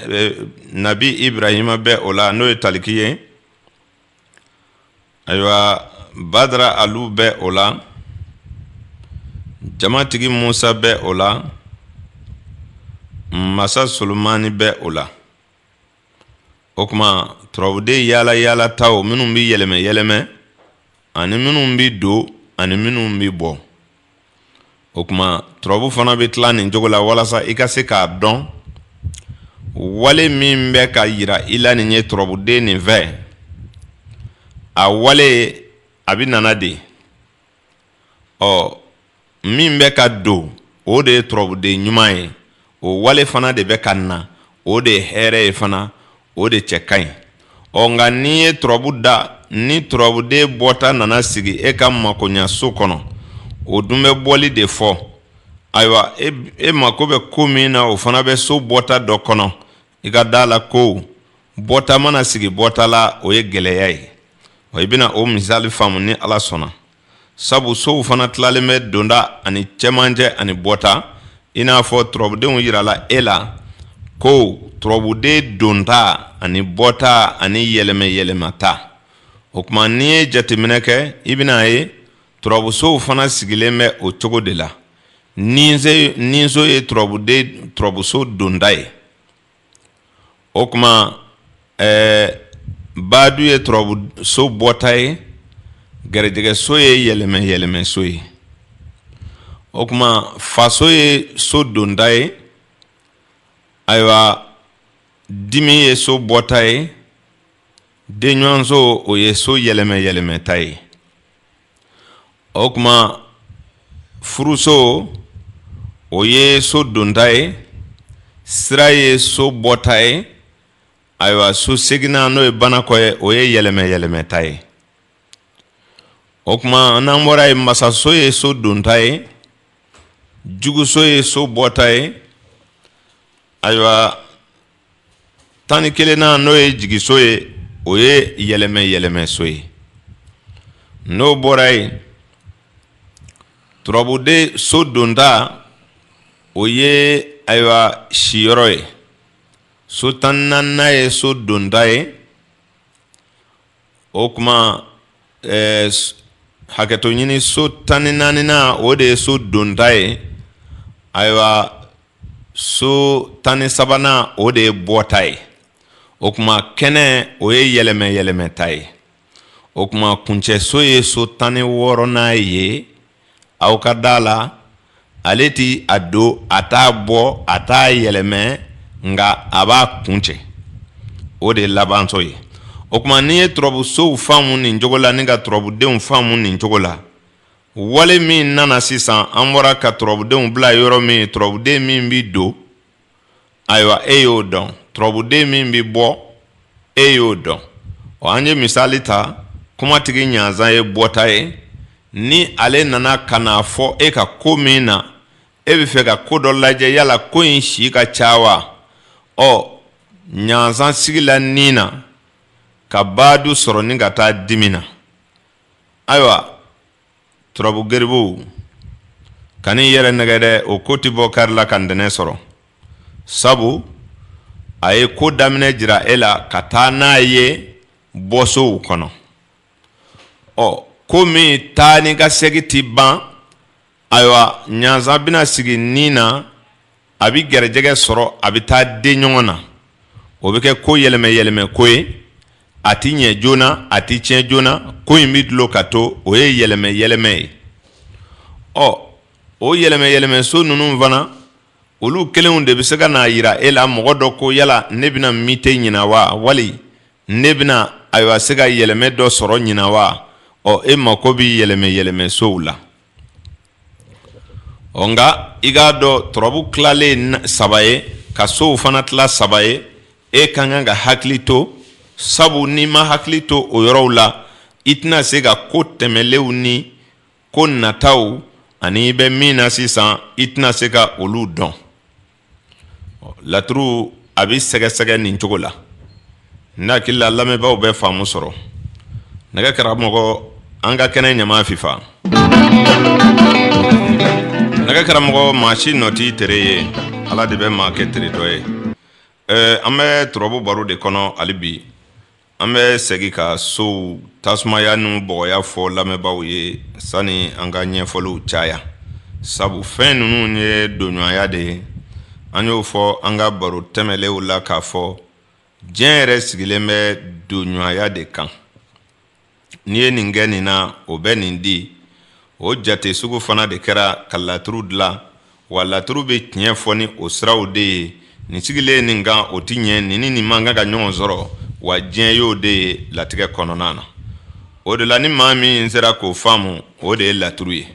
nabi Ibrahima bɛ o la n'o ye taliki ye ayiwa badara alu bɛ o la jamatigi Musa bɛ o la masa Solomani bɛ o la o kuma turabuden yaala yaala taw minnu bɛ yɛlɛmɛ yɛlɛmɛ ani minnu bɛ don ani minnu bɛ bɔ o kuma turabu fana bɛ tila nin cogo la walasa i ka se k'a dɔn wale min bɛ ka yira i la nin ye turabuden nin fɛ a wale a bɛ nana de min bɛ ka don o de ye turabuden ɲuman ye o wale fana de bɛ ka na o de ye hɛrɛ ye fana o de cɛ ka ɲi nka n'i ye turabu da ni turabuden bɔta nana sigi e ka makoɲaso kɔnɔ o dun bɛ bɔli de fɔ ayiwa e mako bɛ ko min na o fana bɛ so bɔta dɔ kɔnɔ i ka da la ko bɔta mana sigi bɔta la o ye gɛlɛya ye i bɛna o misali faamu ni Ala sɔnna sabu sow fana tilalen bɛ donda ani cɛmancɛ ani bɔta i n'a fɔ turabudenw yirala e la ko turabuden donta ani bɔta ani yɛlɛmɛ yɛlɛmata o kuma n'i ye jateminɛ kɛ i bɛna ye turabusow fana sigilen bɛ o cogo de la ninso ye turabuso donda ye o kuma baadu ye turabuso bɔta ye garijɛgɛso ye yɛlɛmɛ yɛlɛmɛ so ye o kuma faso ye so donda ye ayiwa dimi ye so bɔta ye denɲɔgɔnso o ye so yɛlɛmɛ yɛlɛmɛta ye o kuma furuso o ye so donda ye sira ye so bɔta ye ayiwa so seginna n'o ye banakɔ ye o ye yɛlɛmɛ yɛlɛmɛta ye o kuma n'an bɔra ye masaso ye so donta ye juguso ye so bɔta ye ayiwa 11 n'o ye jigiso ye o ye yɛlɛmɛ yɛlɛmɛ so ye n'o bɔra ye turabude so donda o ye ayiwa siyɔrɔ ye so 14 ye so donda ye o kuma hakɛto ɲini so 14nan o de ye so donta ye ayiwa so 13nan o de ye bɔta ye o kuma kɛnɛ o ye yɛlɛmɛta ye o kuma kuncɛ so ye so 16nan ye aw ka da la ale ti a don a t'a bɔ a t'a yɛlɛmɛ nga a b'a kuncɛ o de ye labanso ye o kuma n'i ye turabusow faamu nin cogo la ni ka turabudenw faamu nin cogo la wale min nana sisan an bɔra ka turabudenw bila yɔrɔ min turabuden min bi don ayiwa e y'o dɔn turabuden min bi bɔ e y'o dɔn an ye misali ta kumatigi ɲanzan ye bɔta ye ni ale nana kana fɔ e ka ko min na e bɛ fɛ ka ko dɔ lajɛ yala ko in si ka ca wa ɲanzan sigila nin na ka baadu sɔrɔ ni ka taa dimi na ayiwa turabu geribuw kan'i yɛrɛ nɛgɛ dɛ o ko ti bɔ kari la ka ntɛnɛ sɔrɔ sabu a ye ko daminɛ jira e la ka taa n'a ye bɔsow kɔnɔ ko min taa ni ka segi ti ban ayiwa ɲanzan bɛna sigi nin na a bi gɛrɛjɛgɛ sɔrɔ a bi taa den ɲɔgɔn na o bɛ kɛ ko yɛlɛmɛ ko ye a ti ɲɛ joona a ti tiɲɛ joona ko in bi dulon ka to o ye yɛlɛmɛ ye o yɛlɛmɛ so ninnu fana olu kelenw de bɛ se ka n'a yira e la mɔgɔ dɔ ko yala ne bɛna mite ɲina wa wali ne bɛna ayiwa se ka yɛlɛmɛ dɔ sɔrɔ ɲina wa e mako bi yɛlɛmɛ sow la nka i k'a dɔn turabu tilalen 3 ye ka sow fana tila 3 ye e ka kan ka hakili to sabu n'i ma hakili to o yɔrɔw la i tɛna se ka ko tɛmɛlenw ni ko nataw ani i bɛ min na sisan i tɛna se ka olu dɔn laturu a bɛ sɛgɛsɛgɛ nin cogo la n hakili la lamɛnbaaw bɛ faamu sɔrɔ nɛgɛ karamɔgɔ an ka kɛnɛ ɲama fifa nɛgɛ karamɔgɔ maa si nɔ t'i tere ye ala de bɛ maa kɛ tere dɔ ye an bɛ turabu baro de kɔnɔ hali bi an bɛ segi ka sow tasumaya ni bɔgɔya fɔ lamɛnbaaw ye sani an ka ɲɛfɔliw caya sabu fɛn ninnu ye donɲɔgɔnya de ye an y'o fɔ an ka baro tɛmɛlenw la k'a fɔ diɲɛ yɛrɛ sigilen bɛ donɲɔgɔnya de kan n'i ye nin kɛ nin na o bɛ nin di o jate sugu fana de kɛra ka laturu dilan wa laturu bɛ tiɲɛ fɔ ni o siraw de ye nin sigilen nin kan o ti ɲɛ nin ni nin man kan ka ɲɔgɔn sɔrɔ wa diɲɛ y'o de ye latigɛ kɔnɔna na o de la ni maa min sera k'o faamu o de ye laturu ye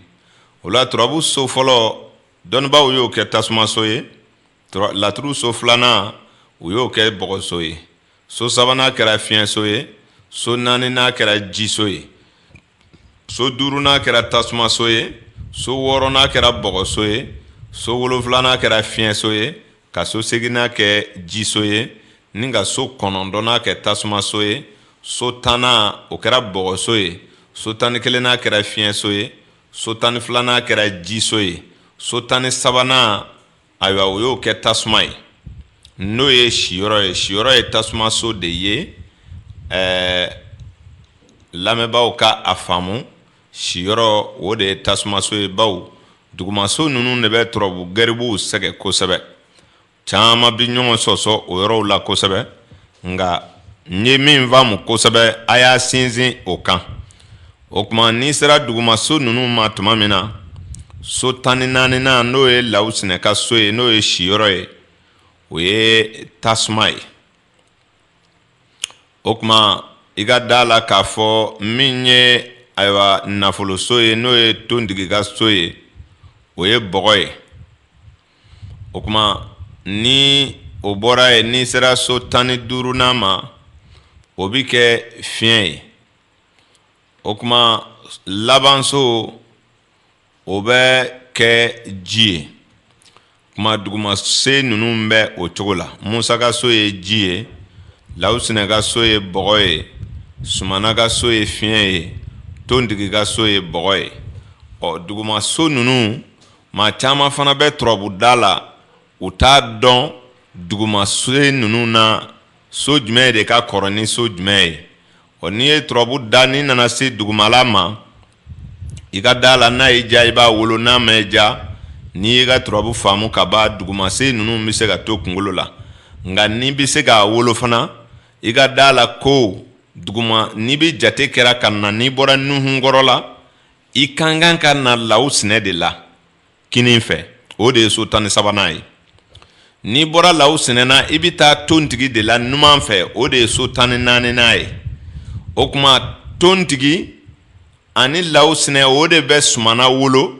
o la turabu so fɔlɔ dɔnnibaaw y'o kɛ tasumaso ye laturu so filanan u y'o kɛ bɔgɔso ye so sabanan kɛra fiɲɛso ye so naaninan kɛra jiso ye so duurunan kɛra tasumaso ye so wɔɔrɔnan kɛra bɔgɔso ye so wolonfilanan kɛra fiɲɛso ye ka so seginnan kɛ jiso ye ni ka so kɔnɔntɔnnan kɛ tasumaso ye so tannan o kɛra bɔgɔso ye so tan ni kelennan kɛra fiɲɛso ye so tan ni filanan kɛra jiso ye so tan ni sabanan ayiwa o y'o kɛ tasuma ye n'o ye siyɔrɔ ye tasumaso de ye lamɛnbaaw ka a faamu siyɔrɔ o de ye tasumaso ye bawo dugumaso ninnu de bɛ turabu garibuw sɛgɛ kosɛbɛ caman bi ɲɔgɔn sɔsɔ o yɔrɔw la kosɛbɛ nka n ye min faamu kosɛbɛ a y'a sinsin o kan o kuma n'i sera dugumaso ninnu ma tuma min na so 14nan n'o ye lawu sinɛka so ye n'o ye siyɔrɔ ye o ye tasuma ye o kuma i ka da la k'a fɔ min ye ayiwa nafoloso ye n'o ye tondigi ka so ye o ye bɔgɔ ye o kuma ni o bɔra ye n'i sera so 15nan ma o bi kɛ fiɲɛ ye o kuma labanso o bɛ kɛ ji ye kuma dugumase ninnu bɛ o cogo la musa ka so ye ji ye lawusinɛ ka so ye bɔgɔ ye sumana ka so ye fiɲɛ ye tondigi ka so ye bɔgɔ ye dugumaso ninnu maa caman fana bɛ turabuda la u t'a dɔn dugumaso ninnu na so jumɛn de ka kɔrɔ ni so jumɛn ye o n'i ye turabu da n'i nana se dugumala ma i ka da la n'a y'i ja i b'a wolo n'a ma ja n'i y'i ka turabu faamu ka ban dugumase ninnu bɛ se ka to kunkolo la nka n'i bɛ se k'a wolo fana i ka da la ko duguma n'i bɛ jate kɛra ka na n'i bɔra nuhun kɔrɔ la i kan kan ka na law sinɛ de la kinin fɛ o de ye so 13nan ye n'i bɔra law sinɛna i bɛ taa tontigi de la numan fɛ o de ye so 14nan ye o kuma tontigi ani law sinɛ o de bɛ sumana wolo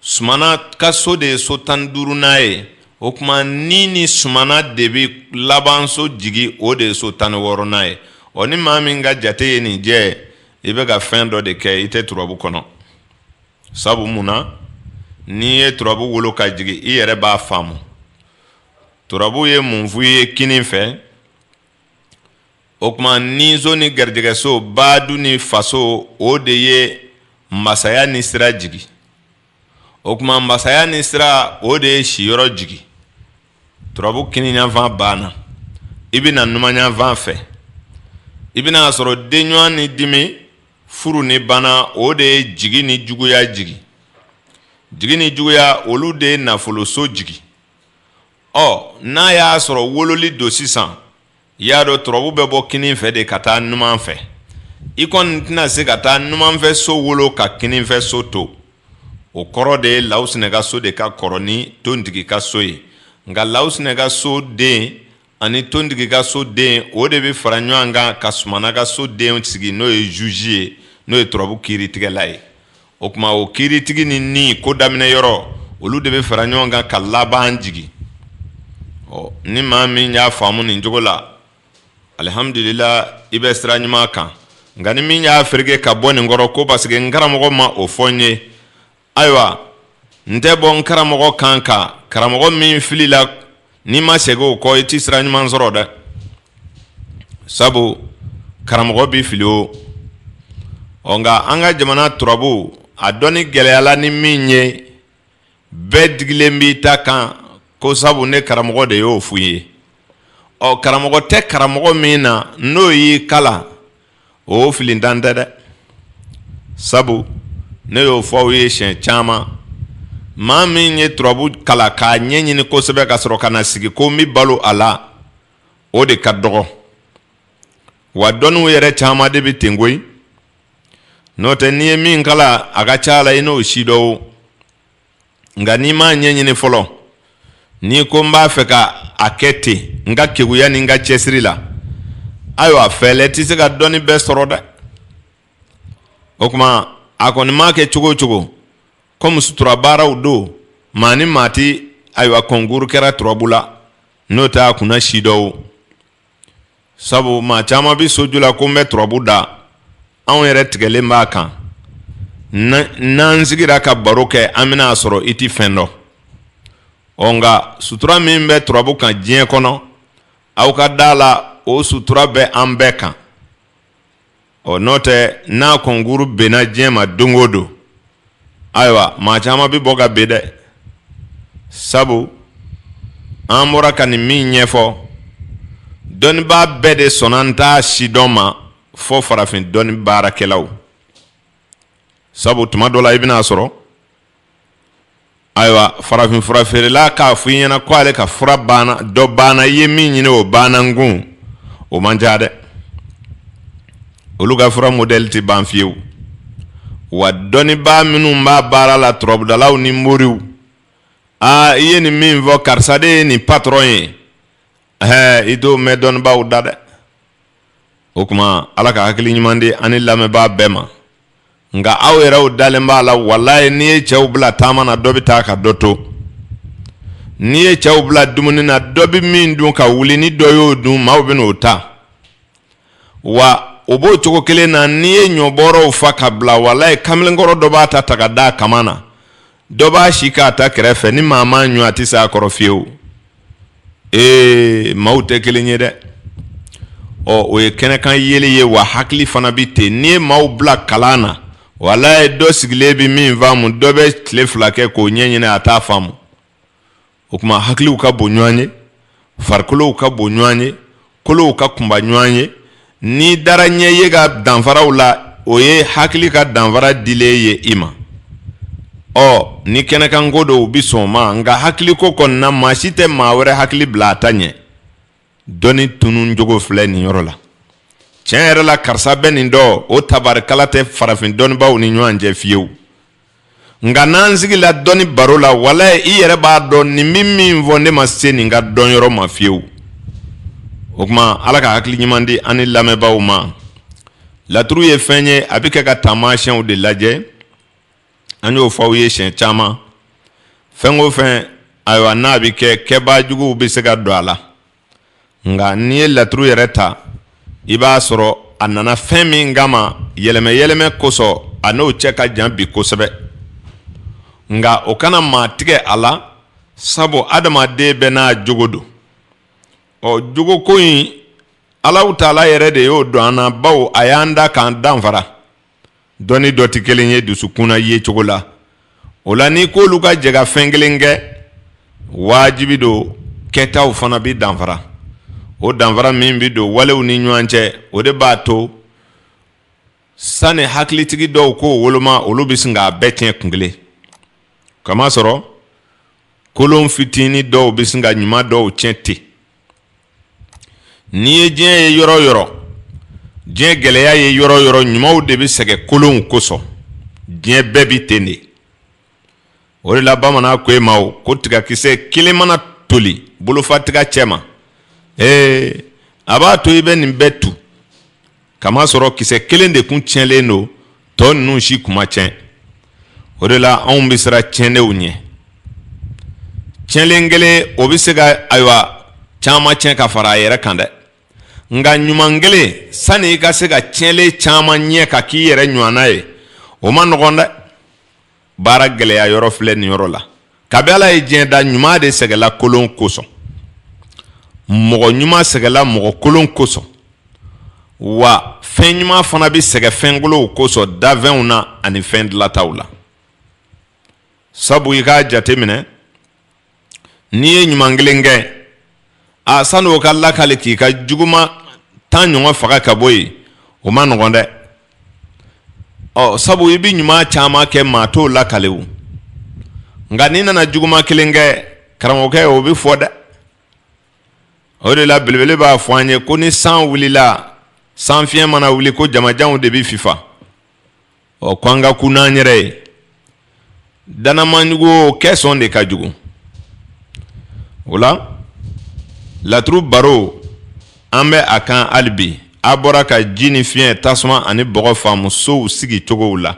sumana ka so de ye so 15nan ye o kuma ni sumana de bɛ laban so jigi o de ye so 16nan ye o ni maa min ka jate ye nin jɛ i bɛ ka fɛn dɔ de kɛ i tɛ turabu kɔnɔ sabu mun na n'i ye turabu wolo ka jigin i yɛrɛ b'a faamu turabu ye mun f'u ye kinin fɛ o kuma nizo ni garijɛgɛso baadu ni faso o de ye masaya ni sira jigi o kuma masaya ni sira o de ye siyɔrɔ jigi turabu kinin yanfan banna i bɛna numan yanfan fɛ i bɛna sɔrɔ denɲɔgɔn ni dimi furu ni bana o de ye jigi ni juguya jigi jigi ni juguya olu de ye nafoloso jigi n'a y'a sɔrɔ wololi don sisan i y'a dɔn turabu bɛ bɔ kinin fɛ de ka taa numan fɛ i kɔni tɛna se ka taa numan fɛ so wolo ka kinin fɛ so to o kɔrɔ de ye law sinɛ ka so de ka kɔrɔ ni tontigi ka so ye nka law sinɛ ka so den ani tontigi ka so den o de bɛ fara ɲɔgɔn kan ka sumana ka so den sigi n'o ye juge ye n'o ye turabu kiiritigɛla ye o kuma o kiiritigi ni ko daminɛ yɔrɔ olu de bɛ fara ɲɔgɔn kan ka laban jigi ni maa min y'a faamu nin cogo la alhamdulillah i bɛ sira ɲuman kan nka ni min y'a fereke ka bɔ nin kɔrɔ ko parce que n karamɔgɔ ma o fɔ n ye ayiwa n tɛ bɔ n karamɔgɔ kan ka karamɔgɔ min fili la n'i ma segin o kɔ i tɛ sira ɲuman sɔrɔ dɛ sabu karamɔgɔ b'i fili o nka an ka jamana turabu a dɔnni gɛlɛyala ni min ye bɛɛ digilen b'i ta kan ko sabu ne karamɔgɔ de y'o f'u ye karamɔgɔ tɛ karamɔgɔ min na n'o y'i kala o filintan tɛ dɛ sabu ne y'o fɔ aw ye siɲɛ caman maa min ye turabu kala k'a ɲɛɲini kosɛbɛ ka sɔrɔ ka na sigi ko n bɛ balo a la o de ka dɔgɔ wa dɔnniw yɛrɛ caman de bɛ ten koyi n'o tɛ n'i ye min kala a ka ca la i n'o si dɔw nka n'i m'a ɲɛɲini fɔlɔ n'i ko n b'a fɛ ka a kɛ ten n ka keguya ni n ka cɛsiri la ayiwa fɛlɛ tɛ se ka dɔnni bɛɛ sɔrɔ dɛ o kuma a kɔni m'a kɛ cogo o cogo komi sutura baaraw don maa ni maa tɛ ayiwa kɔnkuru kɛra turabu la n'o tɛ a kunna si dɔw sabu maa caman bɛ soju la ko n bɛ turabu da anw yɛrɛ tigɛlen b'a kan n'an sigira ka baro kɛ an bɛna a sɔrɔ i tɛ fɛn dɔn nka sutura min bɛ turabu kan diɲɛ kɔnɔ aw ka da la o sutura bɛ an bɛɛ kan n'o tɛ n'a kɔnkuru benna diɲɛ ma don o don ayiwa maa caman bɛ bɔ ka ben dɛ sabu an bɔra ka nin min ɲɛfɔ dɔnnibaa bɛɛ de sɔnna n t'a si dɔn ma fɔ farafin dɔnni baarakɛlaw sabu tuma dɔ la i bɛna sɔrɔ ayiwa farafin fura feerela k'a fɔ i ɲɛna ko ale ka fura banna dɔ banna i ye min ɲini o banna nkun o man ca dɛ olu ka fura modèle tɛ ban fiyewu wa dɔnnibaa minnu b'a baara la turabudalaw ni moriw i ye nin min fɔ karisa de ye nin patron ye i t'o mɛn dɔnnibaaw da dɛ o kuma ala ka hakili ɲuman di ani lamɛnbaa bɛɛ ma nka aw yɛrɛw dalen b'a la walayi n'i ye cɛw bila taama na dɔ bɛ taa ka dɔ to n'i ye cɛw bila dumuni na dɔ bɛ min dun ka wuli ni dɔ y'o dun maaw bɛ n'o ta wa o b'o cogo kelen na n'i ye ɲɔbɔrɔw fa ka bila walayi kamalenkɔrɔ dɔ b'a ta ka d'a kama na dɔ b'a si k'a ta kɛrɛfɛ ni maa ma ɲɔ a tɛ se a kɔrɔ fiyewu maaw tɛ kelen ye dɛ o ye kɛnɛkan yeli ye wa hakili fana bɛ ten n'i ye maaw bila kalan na walayi dɔ sigilen bɛ min faamu dɔ bɛ tile fila kɛ k'o ɲɛɲini a t'a faamu o kuma hakiliw ka bon ɲɔgɔn ye farikolow ka bon ɲɔgɔn ye kolow ka kunba ɲɔgɔn ye ni dara ɲɛ ye ka danfaraw la o ye hakili ka danfara dilen ye i ma ni kɛnɛkanko dɔw bi sɔn ma nka hakili ko kɔnɔna maa si tɛ maa wɛrɛ hakili bila a ta ɲɛ dɔnni tunun jogo filɛ nin yɔrɔ la tiɲɛ yɛrɛ la karisa bɛ nin dɔ o tabarikala tɛ farafin dɔnnibaw ni ɲɔgɔn cɛ fiyewu nka n'an sigila dɔnni baro la walayi i yɛrɛ b'a dɔn nin min fɔ ne ma se nin ka dɔnyɔrɔ ma fiyewu o kuma ala ka hakili ɲuman di ani lamɛnbaaw ma laturu ye fɛn ye a bɛ kɛ ka taamasiyɛnw de lajɛ an y'o fɔ aw ye siɲɛ caman fɛn o fɛn ayiwa n'a bɛ kɛ kɛbaajuguw bɛ se ka don a la nka n'i ye laturu yɛrɛ ta i b'a sɔrɔ a nana fɛn min kama yɛlɛmɛ yɛlɛmɛ kosɔn a n'o cɛ ka jan bi kosɛbɛ nka o kana maa tigɛ a la sabu adamaden bɛɛ n'a jogo don jogo ko in Alahu Taala yɛrɛ de y'o don an na bawo a y'an da k'an danfara dɔnni dɔ tɛ kelen ye dusukunna ye cogo la o la n'i k'olu ka jɛ ka fɛn kelen kɛ wajibi don kɛtaw fana bi danfara o danfara min bi don walew ni ɲɔgɔn cɛ o de b'a to sani hakilitigi dɔw k'o woloma olu bɛ sin k'a bɛɛ tiɲɛ kun kelen kamasɔrɔ kolon fitinin dɔw bɛ sin ka ɲuman dɔw tiɲɛ ten n'i ye diɲɛ ye yɔrɔ yɔrɔ diɲɛ gɛlɛya ye yɔrɔ yɔrɔ ɲumanw de bɛ sɛgɛn kolonw kosɔn diɲɛ bɛɛ bi ten de o de la bamanan ko e ma ko tigakisɛ kelen mana toli bolofa tiga cɛ ma a b'a to i bɛ nin bɛɛ tu kamasɔrɔ kisɛ kelen de kun tiɲɛlen don tɔ ninnu si kuma tiɲɛ o de la anw bɛ siran tiɲɛnenw ɲɛ tiɲɛlen kelen o bɛ se ka ayiwa caman tiɲɛ ka fara a yɛrɛ kan dɛ nka ɲuman kelen sani i ka se ka tiɲɛlen caman ɲɛ ka k'i yɛrɛ ɲɔgɔnna ye o ma nɔgɔn dɛ baara gɛlɛya yɔrɔ filɛ nin yɔrɔ la kabi ala ye diɲɛ da ɲuman de sɛgɛla kolon kosɔn mɔgɔ ɲuman sɛgɛla mɔgɔ kolon kosɔn wa fɛn ɲuman fana bɛ sɛgɛ fɛnkolow kosɔn dafɛnw na ani fɛn dilataw la sabu i k'a jateminɛ n'i ye ɲuman kelen kɛ sani o ka lakale k'i ka juguma 10 ɲɔgɔn faga ka bɔ yen o ma nɔgɔn dɛ sabu i bɛ ɲuman caman kɛ maa t'o lakale o nka n'i nana juguma kelen kɛ karamɔgɔkɛ o bɛ fɔ dɛ o de la belebele b'a fɔ an ye ko ni san wulila san fiɲɛ mana wuli ko jamajanw de bɛ fifa ko an ka kun n'an yɛrɛ ye danamanjugu kɛ sɔn de ka jugu o la laturu baro an bɛ a kan hali bi a bɔra ka ji ni fiɲɛ tasuma ani bɔgɔ faamu sow sigi cogow la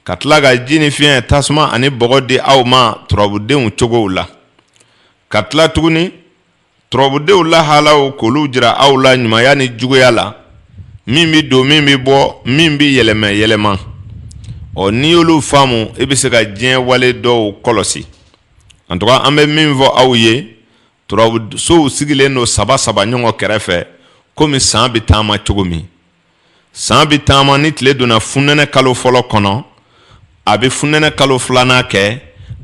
ka tila ka ji ni fiɲɛ tasuma ani bɔgɔ di aw ma turabudenw cogow la ka tila tuguni turabudenw lahalaw k'olu jira aw la ɲumanya ni juguya la min bi don min bi bɔ min bi yɛlɛmɛ yɛlɛma n'i y'olu faamu i bɛ se ka diɲɛ wale dɔw kɔlɔsi en tout cas an bɛ min fɔ aw ye turabusow sigilen don saba saba ɲɔgɔn kɛrɛfɛ komi san bɛ taama cogo min san bɛ taama ni tile donna funɛnɛ kalo fɔlɔ kɔnɔ a bɛ funɛnɛ kalo filanan kɛ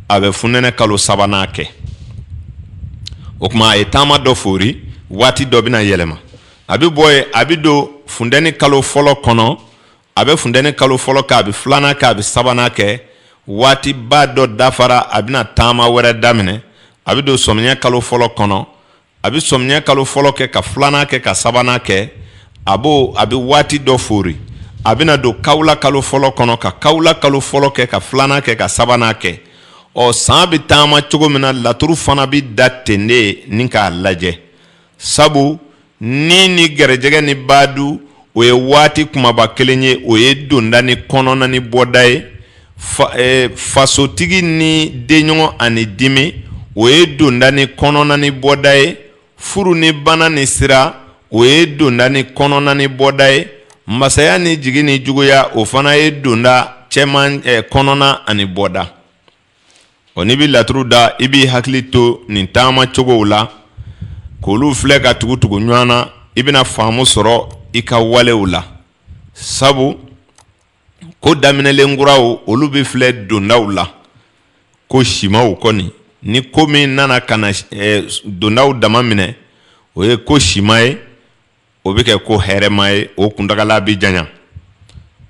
a bɛ funɛnɛ kalo sabanan kɛ o kuma a ye taama dɔ fori waati dɔ bɛna yɛlɛma a bɛ bɔ yen a bɛ don funtɛni kalo fɔlɔ kɔnɔ a bɛ funtɛni kalo fɔlɔ kɛ a bɛ filanan kɛ a bɛ sabanan kɛ waati ba dɔ dafara a bɛna taama wɛrɛ daminɛ a bɛ don sɔmiyɛ kalo fɔlɔ kɔnɔ a bɛ sɔmiyɛ kalo fɔlɔ kɛ ka filanan kɛ ka sabanan kɛ a bɛ waati dɔ fori a bɛna don kawula kalo fɔlɔ kɔnɔ ka kawula kalo fɔlɔ kɛ ka filanan kɛ ka sabanan kɛ san bɛ taama cogo min na laturu fana bɛ da ten de ni k'a lajɛ sabu ni gɛrɛjɛgɛ ni baadu o ye waati kumaba kelen ye o ye donda ni kɔnɔna ni bɔda ye fasotigi ni denɲɔgɔn ani dimi o ye donda ni kɔnɔna ni bɔda ye furu ni bana ni sira o ye donda ni kɔnɔna ni bɔda ye masaya ni jigi ni juguya o fana ye donda cɛman kɔnɔna ani bɔda n'i bɛ laturu da i b'i hakili to nin taama cogow la k'olu filɛ ka tugu tugu ɲɔgɔn na i bɛna faamu sɔrɔ i ka walew la sabu ko daminɛlen kuraw olu bɛ filɛ dondaw la ko simaw kɔni ni ko min nana ka na dondaw dama minɛ o ye ko sima ye o bɛ kɛ ko hɛrɛma ye o kuntagala bi janya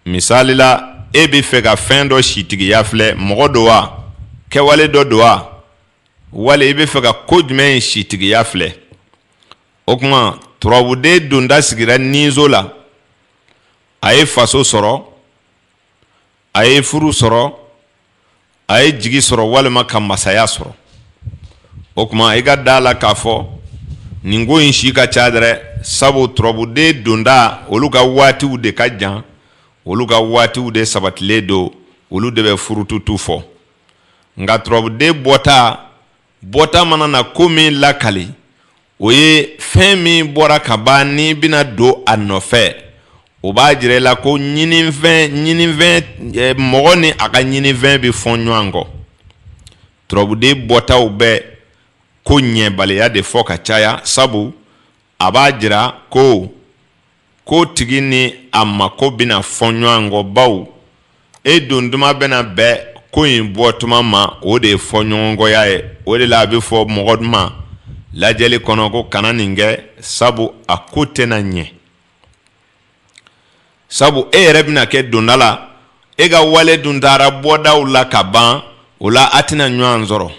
misali la e bɛ fɛ ka fɛn dɔ sitigiya filɛ mɔgɔ do wa kɛwale dɔ do wa wali i bɛ fɛ ka ko jumɛn sitigiya filɛ o kuma turabuden donda sigira nizo la a ye faso sɔrɔ a ye furu sɔrɔ a ye jigi sɔrɔ walima ka masaya sɔrɔ o kuma i ka da la k'a fɔ nin ko in si ka ca dɛrɛ sabu turabuden donda olu ka waatiw de ka jan olu ka waatiw de sabatilen don olu de bɛ furututu fɔ nka turabuden bɔta mana na ko min lakali o ye fɛn min bɔra ka ban ni bɛna don a nɔfɛ o b'a jira i la ko ɲinifɛn mɔgɔ ni a ka ɲinifɛn bɛ fɔn ɲɔgɔn kɔ turabuden bɔtaw bɛ ko ɲɛbaliya de fɔ ka caya sabu a b'a jira ko tigi ni a mako bɛna fɔn ɲɔgɔn kɔ baw e don tuma bɛna bɛn ko in bɔ tuma ma o de ye fɔn ɲɔgɔnkɔya ye o de la a bɛ fɔ mɔgɔ ma lajɛli kɔnɔ ko kana nin kɛ sabu a ko tɛna ɲɛ sabu e yɛrɛ bɛna kɛ donda la e ka wale dun taara bɔdaw la ka ban o la a tɛna ɲɔgɔn sɔrɔ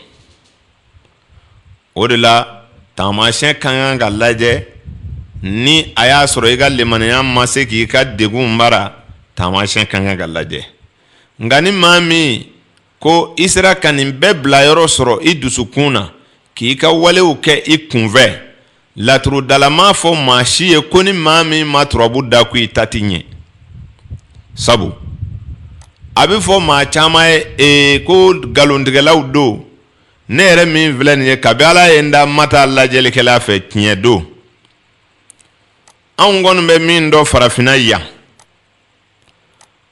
o de la taamasiyɛn ka kan ka lajɛ ni a y'a sɔrɔ i ka limaniya ma se k'i ka degun mara taamasiyɛn ka kan ka lajɛ nka ni maa min ko i sera ka nin bɛɛ bila yɔrɔ sɔrɔ i dusukun na k'i ka walew kɛ i kunfɛ laturudalama fɔ maa si ye ko ni maa min ma turabu da ko i ta ti ɲɛ sabu a bɛ fɔ maa caman ye ko nkalontigɛlaw don ne yɛrɛ min filɛ nin ye kabi ala ye n da ma taa lajɛlikɛla fɛ tiɲɛ don anw kɔni bɛ min dɔ farafinna yan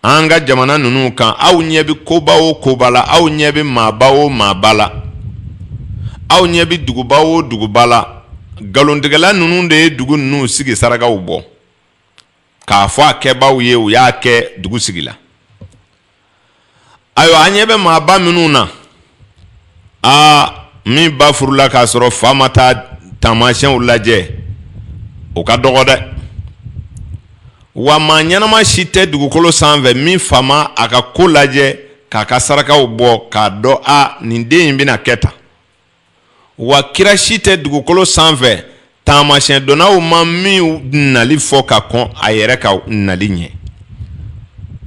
an ka jamana ninnu kan aw ɲɛ bɛ koba o koba la aw ɲɛ bɛ maaba o maaba la aw ɲɛ bɛ duguba o duguba la nkalontigɛla ninnu de ye dugu ninnu sigi sarakaw bɔ k'a fɔ a kɛbaaw ye u y'a kɛ dugu sigi la ayiwa an ɲɛ bɛ maaba minnu na min ba furula k'a sɔrɔ fa ma taa taamasiyɛnw lajɛ o ka dɔgɔ dɛ wa maa ɲɛnama si tɛ dugukolo sanfɛ min fa ma a ka ko lajɛ k'a ka sarakaw bɔ k'a dɔn nin den in bɛna kɛ tan wa kira si tɛ dugukolo sanfɛ taamasiyɛn donnaw ma min nali fɔ ka kɔn a yɛrɛ ka nali ɲɛ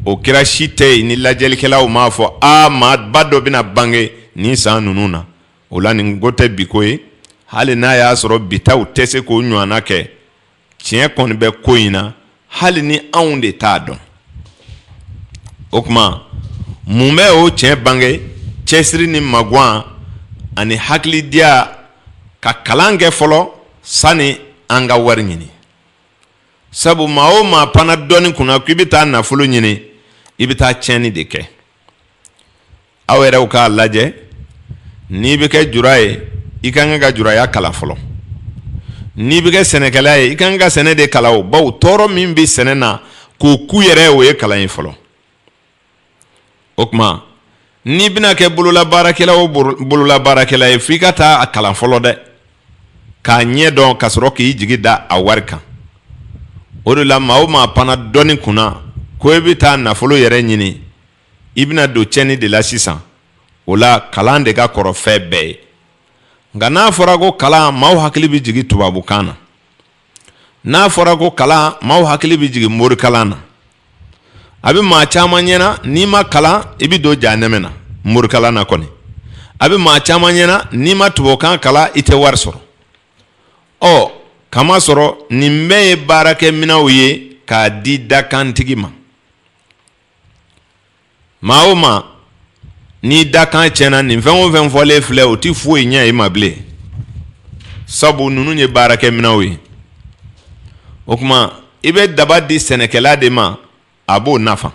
o kira si tɛ yen ni lajɛlikɛlaw m'a fɔ maa ba dɔ bɛna bange nin san ninnu na o la nin ko tɛ biko ye hali n'a y'a sɔrɔ bitaw tɛ se k'o ɲɔgɔnna kɛ tiɲɛ kɔni bɛ ko in na hali ni anw de t'a dɔn o kuma mun bɛ o tiɲɛ bange cɛsiri ni maguwan ani hakilidiya ka kalan kɛ fɔlɔ sani an ka wari ɲini sabu maa o maa panna dɔɔni kunna ko i bɛ taa nafolo ɲini i bɛ taa tiɲɛni de kɛ aw yɛrɛw k'a lajɛ n'i bɛ kɛ jura ye i ka kan ka juraya kalan fɔlɔ n'i bɛ kɛ sɛnɛkɛla ye i ka kan ka sɛnɛ de kalan o bawo tɔɔrɔ min bɛ sɛnɛ na k'o ku yɛrɛ o ye kalan ye fɔlɔ o kuma n'i bɛna kɛ bololabaarakɛla o bololabaarakɛla ye f'i ka taa a kalan fɔlɔ dɛ k'a ɲɛ dɔn ka sɔrɔ k'i jigi da a wari kan o de la maa o maa panna dɔɔni kunna ko i bɛ taa nafolo yɛrɛ ɲini i bɛna don cɛnni de la sisan o la kalan de ka kɔrɔ fɛn bɛɛ ye nka n'a fɔra ko kalan maaw hakili bɛ jigin tubabukan na n'a fɔra ko kalan maaw hakili bɛ jigin morikalan na a bɛ maa caman ɲɛna n'i ma kalan i bɛ don jahanɛmɛ na morikalan na kɔni a bɛ maa caman ɲɛna n'i ma tubabukan kalan i tɛ wari sɔrɔ kama sɔrɔ nin bɛɛ ye baarakɛminɛnw ye k'a di dakantigi ma maa o maa ni dakan tiɲɛna nin fɛn o fɛn fɔlen filɛ o ti foyi ɲɛ i ma bilen sabu ninnu ye baarakɛminɛnw ye o kuma i bɛ daba di sɛnɛkɛla de ma a b'o nafa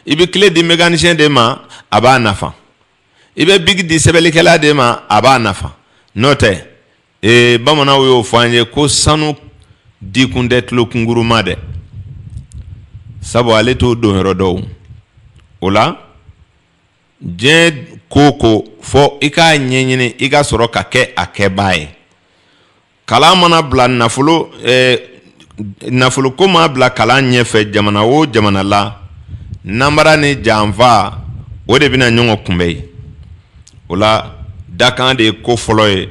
i bɛ tile di mécanicien de ma a b'a nafa i bɛ bigi di sɛbɛnnikɛla de ma a b'a nafa n'o tɛ bamananw y'o fɔ an ye ko sanu dikun tɛ tulo kunguruma dɛ sabu ale t'o don yɔrɔ dɔw o la diɲɛ ko ko fɔ i k'a ɲɛɲini i ka sɔrɔ ka kɛ a kɛbaa ye kalan mana bila nafolo nafolo ko ma bila kalan ɲɛfɛ jamana o jamana la namara ni janfa o de bɛna ɲɔgɔn kunbɛn o la dakan de ye ko fɔlɔ ye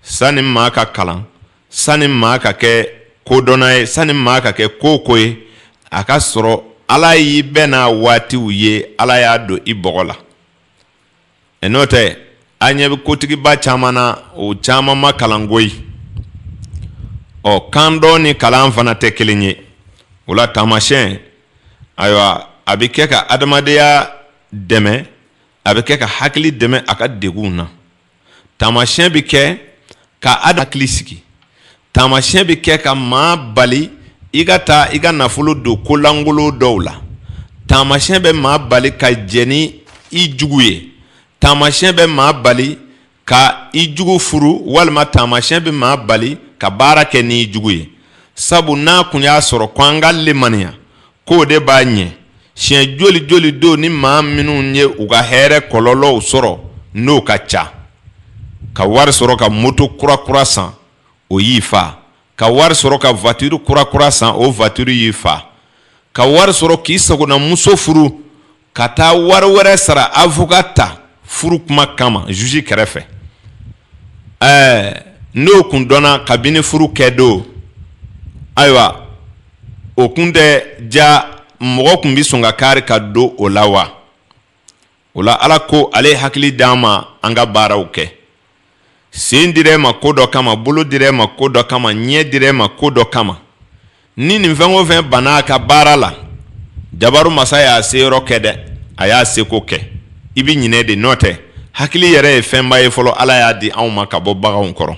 sani maa ka kalan sani maa ka kɛ kodɔnna ye sani maa ka kɛ ko ye a ka sɔrɔ ala y'i bɛɛ n'a waatiw ye ala y'a don i bɔgɔ la n'o tɛ a ɲɛ bɛ kotigiba caman na o caman ma kalan koyi kan dɔ ni kalan fana tɛ kelen ye o la taamasiyɛn ayiwa a bɛ kɛ ka adamadenya dɛmɛ a bɛ kɛ ka hakili dɛmɛ a ka degun na taamasiyɛn bɛ kɛ ka hakili sigi taamasiyɛn bɛ kɛ ka maa bali i ka taa i ka nafolo don ko lankolon dɔw la taamasiyɛn bɛ maa bali ka jɛ ni i jugu ye taamasiyɛn bɛ maa bali ka i jugu furu walima taamasiyɛn bɛ maa bali ka baara kɛ ni i jugu ye sabu n'a kun y'a sɔrɔ ko an ka lemaniya k'o de b'a ɲɛ siɲɛ joli joli don ni maa minnu ye u ka hɛrɛ kɔlɔlɔw sɔrɔ n'o ka ca ka wari sɔrɔ ka moto kura san o y'i fa ka wari sɔrɔ ka voiture kura san o voiture y'i fa ka wari sɔrɔ k'i sagona muso furu ka taa wari wɛrɛ sara avocat ta furu kuma kama juge kɛrɛfɛ n'o kun dɔnna kabini furu kɛ don ayiwa o kun tɛ ja mɔgɔ kun bi sɔn ka kari ka don o la wa o la ala ko ale hakili d'an ma an ka baaraw kɛ sen dirɛ ma ko dɔ kama bolo dirɛ ma ko dɔ kama ɲɛ dirɛ ma ko dɔ kama ni nin fɛn o fɛn banna a ka baara la jabaru masa y'a se yɔrɔ kɛ dɛ a y'a seko kɛ i bi ɲinɛ de nɔ tɛ hakili yɛrɛ ye fɛnba ye fɔlɔ ala y'a di anw ma ka bɔ baganw kɔrɔ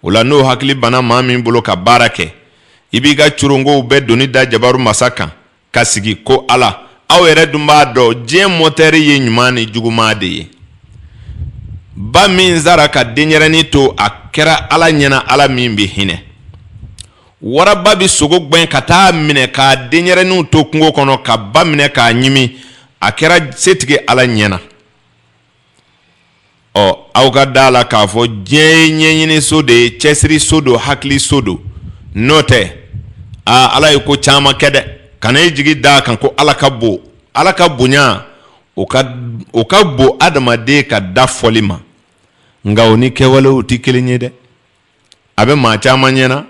o la n'o hakili bana maa min bolo ka baara kɛ i b'i ka corongow bɛɛ doni da jabaru masa kan ka sigi ko ala aw yɛrɛ dun b'a dɔn diɲɛ motɛri ye ɲuman ni juguman de ye ba min zara ka denyɛrɛni to a kɛra ala ɲɛna ala min bɛ hinɛ waraba bi sogo gbɛn ka taa minɛ k'a denyɛrɛninw to kungo kɔnɔ ka ba minɛ k'a ɲimi a kɛra setigi ala ɲɛna aw ka da la k'a fɔ diɲɛ ye ɲɛɲini so de ye cɛsiri so don hakili so don n'o tɛ ala ye ko caman kɛ dɛ kana i jigi da kan ko ala ka bon ala ka bonya o ka bon adamaden ka da fɔli ma nka o ni kɛwalew tɛ kelen ye dɛ a bɛ maa caman ɲɛna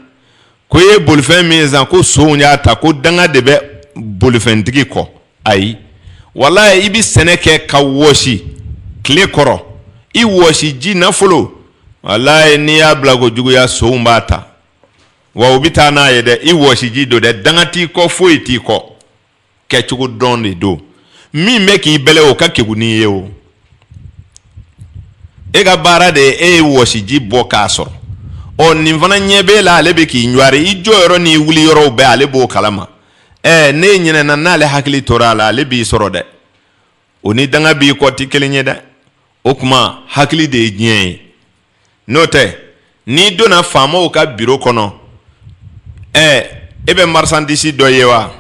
ko i ye bolifɛn min san ko sow y'a ta ko danga de bɛ bolifɛntigi kɔ ayi walayi i bɛ sɛnɛ kɛ ka wɔsi tile kɔrɔ i wɔsi ji nafolo walayi n'i y'a bila ko juguya sow b'a ta wa u bɛ taa n'a ye dɛ i wɔsi ji don dɛ danga t'i kɔ foyi t'i kɔ kɛcogo dɔn de don min bɛ k'i bɛlɛ o ka kegu n'i ye o e ka baara de ye e ye wɔsi ji bɔ k'a sɔrɔ nin fana ɲɛ b'e la ale bɛ k'i ɲuwari i jɔyɔrɔ ni wuli yɔrɔw bɛɛ ale b'o kalama ne ɲinɛna n'ale hakili tora a la ale b'i sɔrɔ dɛ o ni danga b'i kɔ ti kelen ye dɛ o kuma hakili de ye diɲɛ ye n'o tɛ n'i donna faamaw ka biro kɔnɔ e bɛ marchandise dɔ ye wa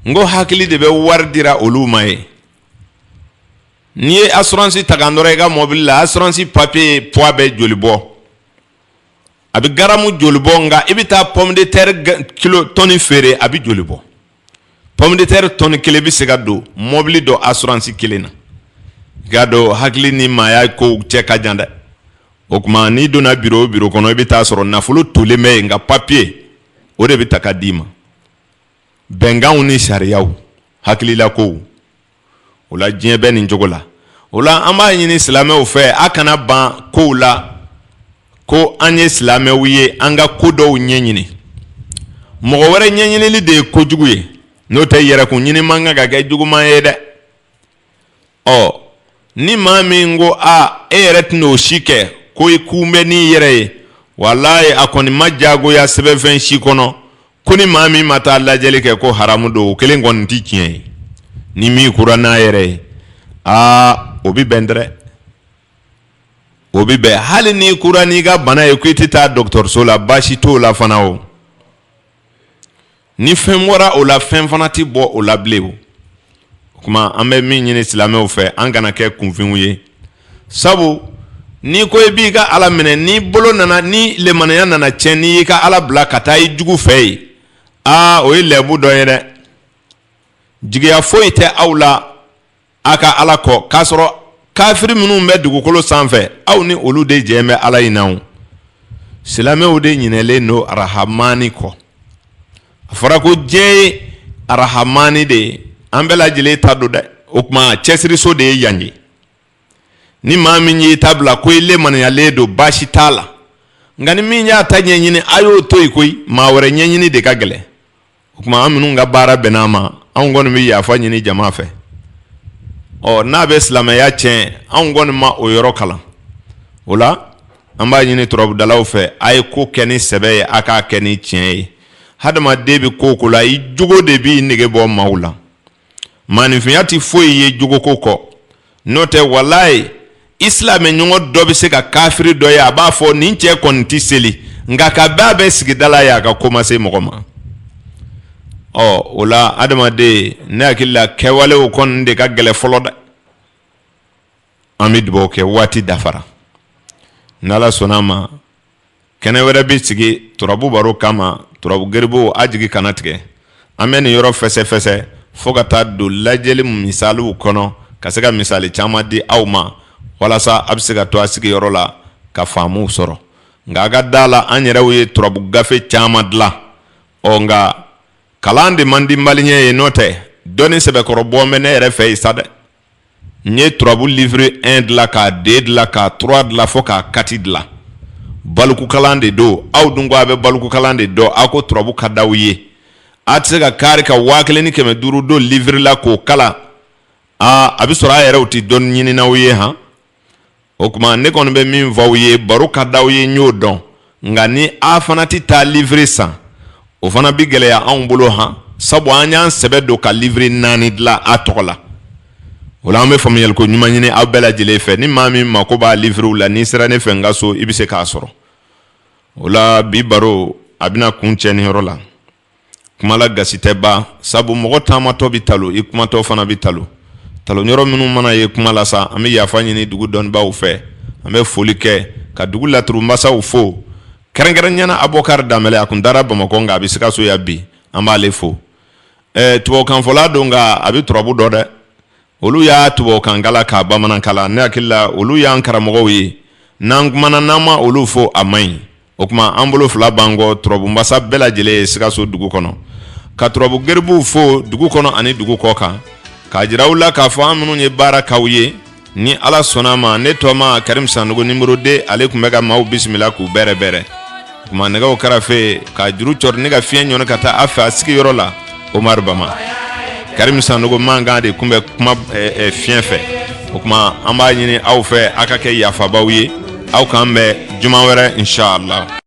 n ko hakili de bɛ wari dira olu ma ye n'i ye assurance ta kan dɔrɔn i ka mobili la assurance papier poids bɛ joli bɔ a bɛ garamu joli bɔ nka i bɛ taa pomme de terre kilo tɔni feere a bɛ joli bɔ pomme de terre tɔni kelen bɛ se ka don mobili dɔ assurance kelen na i ka dɔn hakili ni maaya kow cɛ ka jan dɛ o kuma n'i donna biro o biro kɔnɔ i bɛ taa sɔrɔ nafolo tolen bɛ yen nka papier o de bɛ ta ka d'i ma bɛnkanw ni sariyaw hakilila kow o la diɲɛ bɛ nin cogo la o la an b'a ɲini silamɛw fɛ a kana ban kow la ko an ye silamɛw ye an ka ko dɔw ɲɛɲini mɔgɔ wɛrɛ ɲɛɲinili de ye kojugu ye n'o tɛ yɛrɛkun ɲini man kan ka kɛ juguman ye dɛ ni maa min ko e yɛrɛ tɛna o si kɛ ko i kun bɛ n'i yɛrɛ ye walayi a kɔni ma jagoya sɛbɛnfɛn si kɔnɔ ko ni maa min ma taa lajɛli kɛ ko haramu don o kelen kɔni tɛ tiɲɛ ye ni min kura n'a yɛrɛ ye o bɛ bɛn dɛrɛ o bɛ bɛn hali n'i kura n'i ka bana ye ko i tɛ taa dɔgɔtɔrɔso la baasi t'o la fana o ni fɛn bɔra o la fɛn fana tɛ bɔ o la bilen o kuma an bɛ min ɲini silamɛw fɛ an kana kɛ kunfinw ye sabu ni ko bi ka ala minɛ ni bolo nana ni lemanaya nana cɛn ni ka ala bila ka taa I jugu fɛ ye o ye lɛbu dɔ ye dɛ jigiya foyi tɛ aw la a ka ala kɔ k'a sɔrɔ kafiri minnu bɛ dugukolo sanfɛ aw ni olu de jɛn bɛ ala in na silamɛw de ɲinɛlen don arahamani kɔ a fɔra ko diɲɛ ye arahamani de ye an bɛɛ lajɛlen ta don dɛ o tuma cɛsiriso de ye yan ye ni maa min y'i ta bila ko i lemanayalen don baasi t'a la nka ni min y'a ta ɲɛɲini a y'o to yen koyi maa wɛrɛ ɲɛɲini de ka gɛlɛn o tuma an minnu ka baara bɛnn'a ma anw kɔni bɛ yafa ɲini jama fɛ n'a bɛ silamɛya tiɲɛ anw kɔni ma o yɔrɔ kalan o la an b'a ɲini turabudalaw fɛ a ye ko kɛ ni sɛbɛ ye a k'a kɛ ni tiɲɛ ye hadamaden bɛ ko o ko la I jogo de b'i nege bɔ maaw la maanifinya tɛ foyi ye jogoko kɔ n'o tɛ walayi Islamɛ ɲɔgɔn dɔ bɛ se ka kafiri dɔ ye a b'a fɔ nin cɛ kɔni tɛ seli nka ka bɛɛ bɛ sigida la ye a ka ko ma se mɔgɔ ma o la adamaden ne hakili la kɛwalew kɔni de ka gɛlɛ fɔlɔ dɛ an bɛ dugawu kɛ waati dafara n'Ala sɔnna ma kɛnɛ wɛrɛ bɛ sigi turabu baro kama turabu geribo a jigi kana tigɛ an bɛ nin yɔrɔ fɛsɛfɛsɛ fo ka taa don lajɛli misaliw kɔnɔ ka se ka misali caman di aw ma walasa a bɛ se ka to a sigiyɔrɔ la ka faamuw sɔrɔ nka a ka da la an yɛrɛw ye turabu gafe caman dilan nka kalan de man di maliyɛn ye n'o tɛ dɔnni sɛbɛkɔrɔbɔ bɛ ne yɛrɛ fɛ yen sa dɛ n ye turabu livre 1 dilan k'a 2 dilan k'a 3 dilan fo k'a 4 dilan balikukalan de don aw dun ko a bɛ balikukalan de dɔn aw ko turabu ka d'aw ye a tɛ se ka kari ka 1500 don livre la k'o kalan a bɛ sɔrɔ a yɛrɛw tɛ dɔnni ɲininaw ye han o tuma ne kɔni bɛ min fɔ aw ye baro ka d'aw ye n y'o dɔn nka ni a fana tɛ taa livre san o fana bɛ gɛlɛya anw bolo han sabu an y'an sɛbɛ don ka livre 4 dilan a tɔgɔ la o la an bɛ faamuyali ko ɲuman ɲini aw bɛɛ lajɛlen fɛ ni maa min mako b'a livrew la n'i sera ne fɛ n ka so i bɛ se k'a sɔrɔ o la bi baro a bɛna kun cɛ ni yɔrɔ la kuma la gasi tɛ ban sabu mɔgɔ taamatɔ bɛ talo I kumatɔ fana bɛ talo talonyɔrɔ minnu mana ye kuma la sa an bɛ yafa ɲini dugu dɔnnibaaw fɛ an bɛ foli kɛ ka dugu laturumasaw fo kɛrɛnkɛrɛnyana Abubakari Danbɛlɛ a kun taara Bamakɔ nka a bɛ Sikaso yan bi an b'ale fo tubabukanfɔla don nka a bɛ turabu dɔ dɛ olu y'a tubabukan kala k'a bamanankan ne hakili la olu y'an karamɔgɔw ye n'an kumana n'an ma olu fo a man ɲi o tuma an bolo fila b'an kɔ turabumasa bɛɛ lajɛlen ye Sikaso dugu kɔnɔ ka turabu geribuw fo dugu kɔnɔ ani dugu kɔ kan k'a jira aw la k'a fɔ an minnu ye baara k'aw ye ni Ala sɔnna ma ne tɔma Karim Sanogo numéro 2 ale tun bɛ ka maaw bisimila k'u bɛrɛ bɛrɛ o tuma nɛgɛw kɛrɛfɛ ka juru cɔri ne ka fiɲɛ ɲɔni ka taa a fɛ a sigiyɔrɔ la Omar Bama Karim Sanogo mankan de kun bɛ kuma fiɲɛ fɛ o tuma an b'a ɲini aw fɛ a ka kɛ yafabaw ye aw k'an bɛn juma wɛrɛ inshallah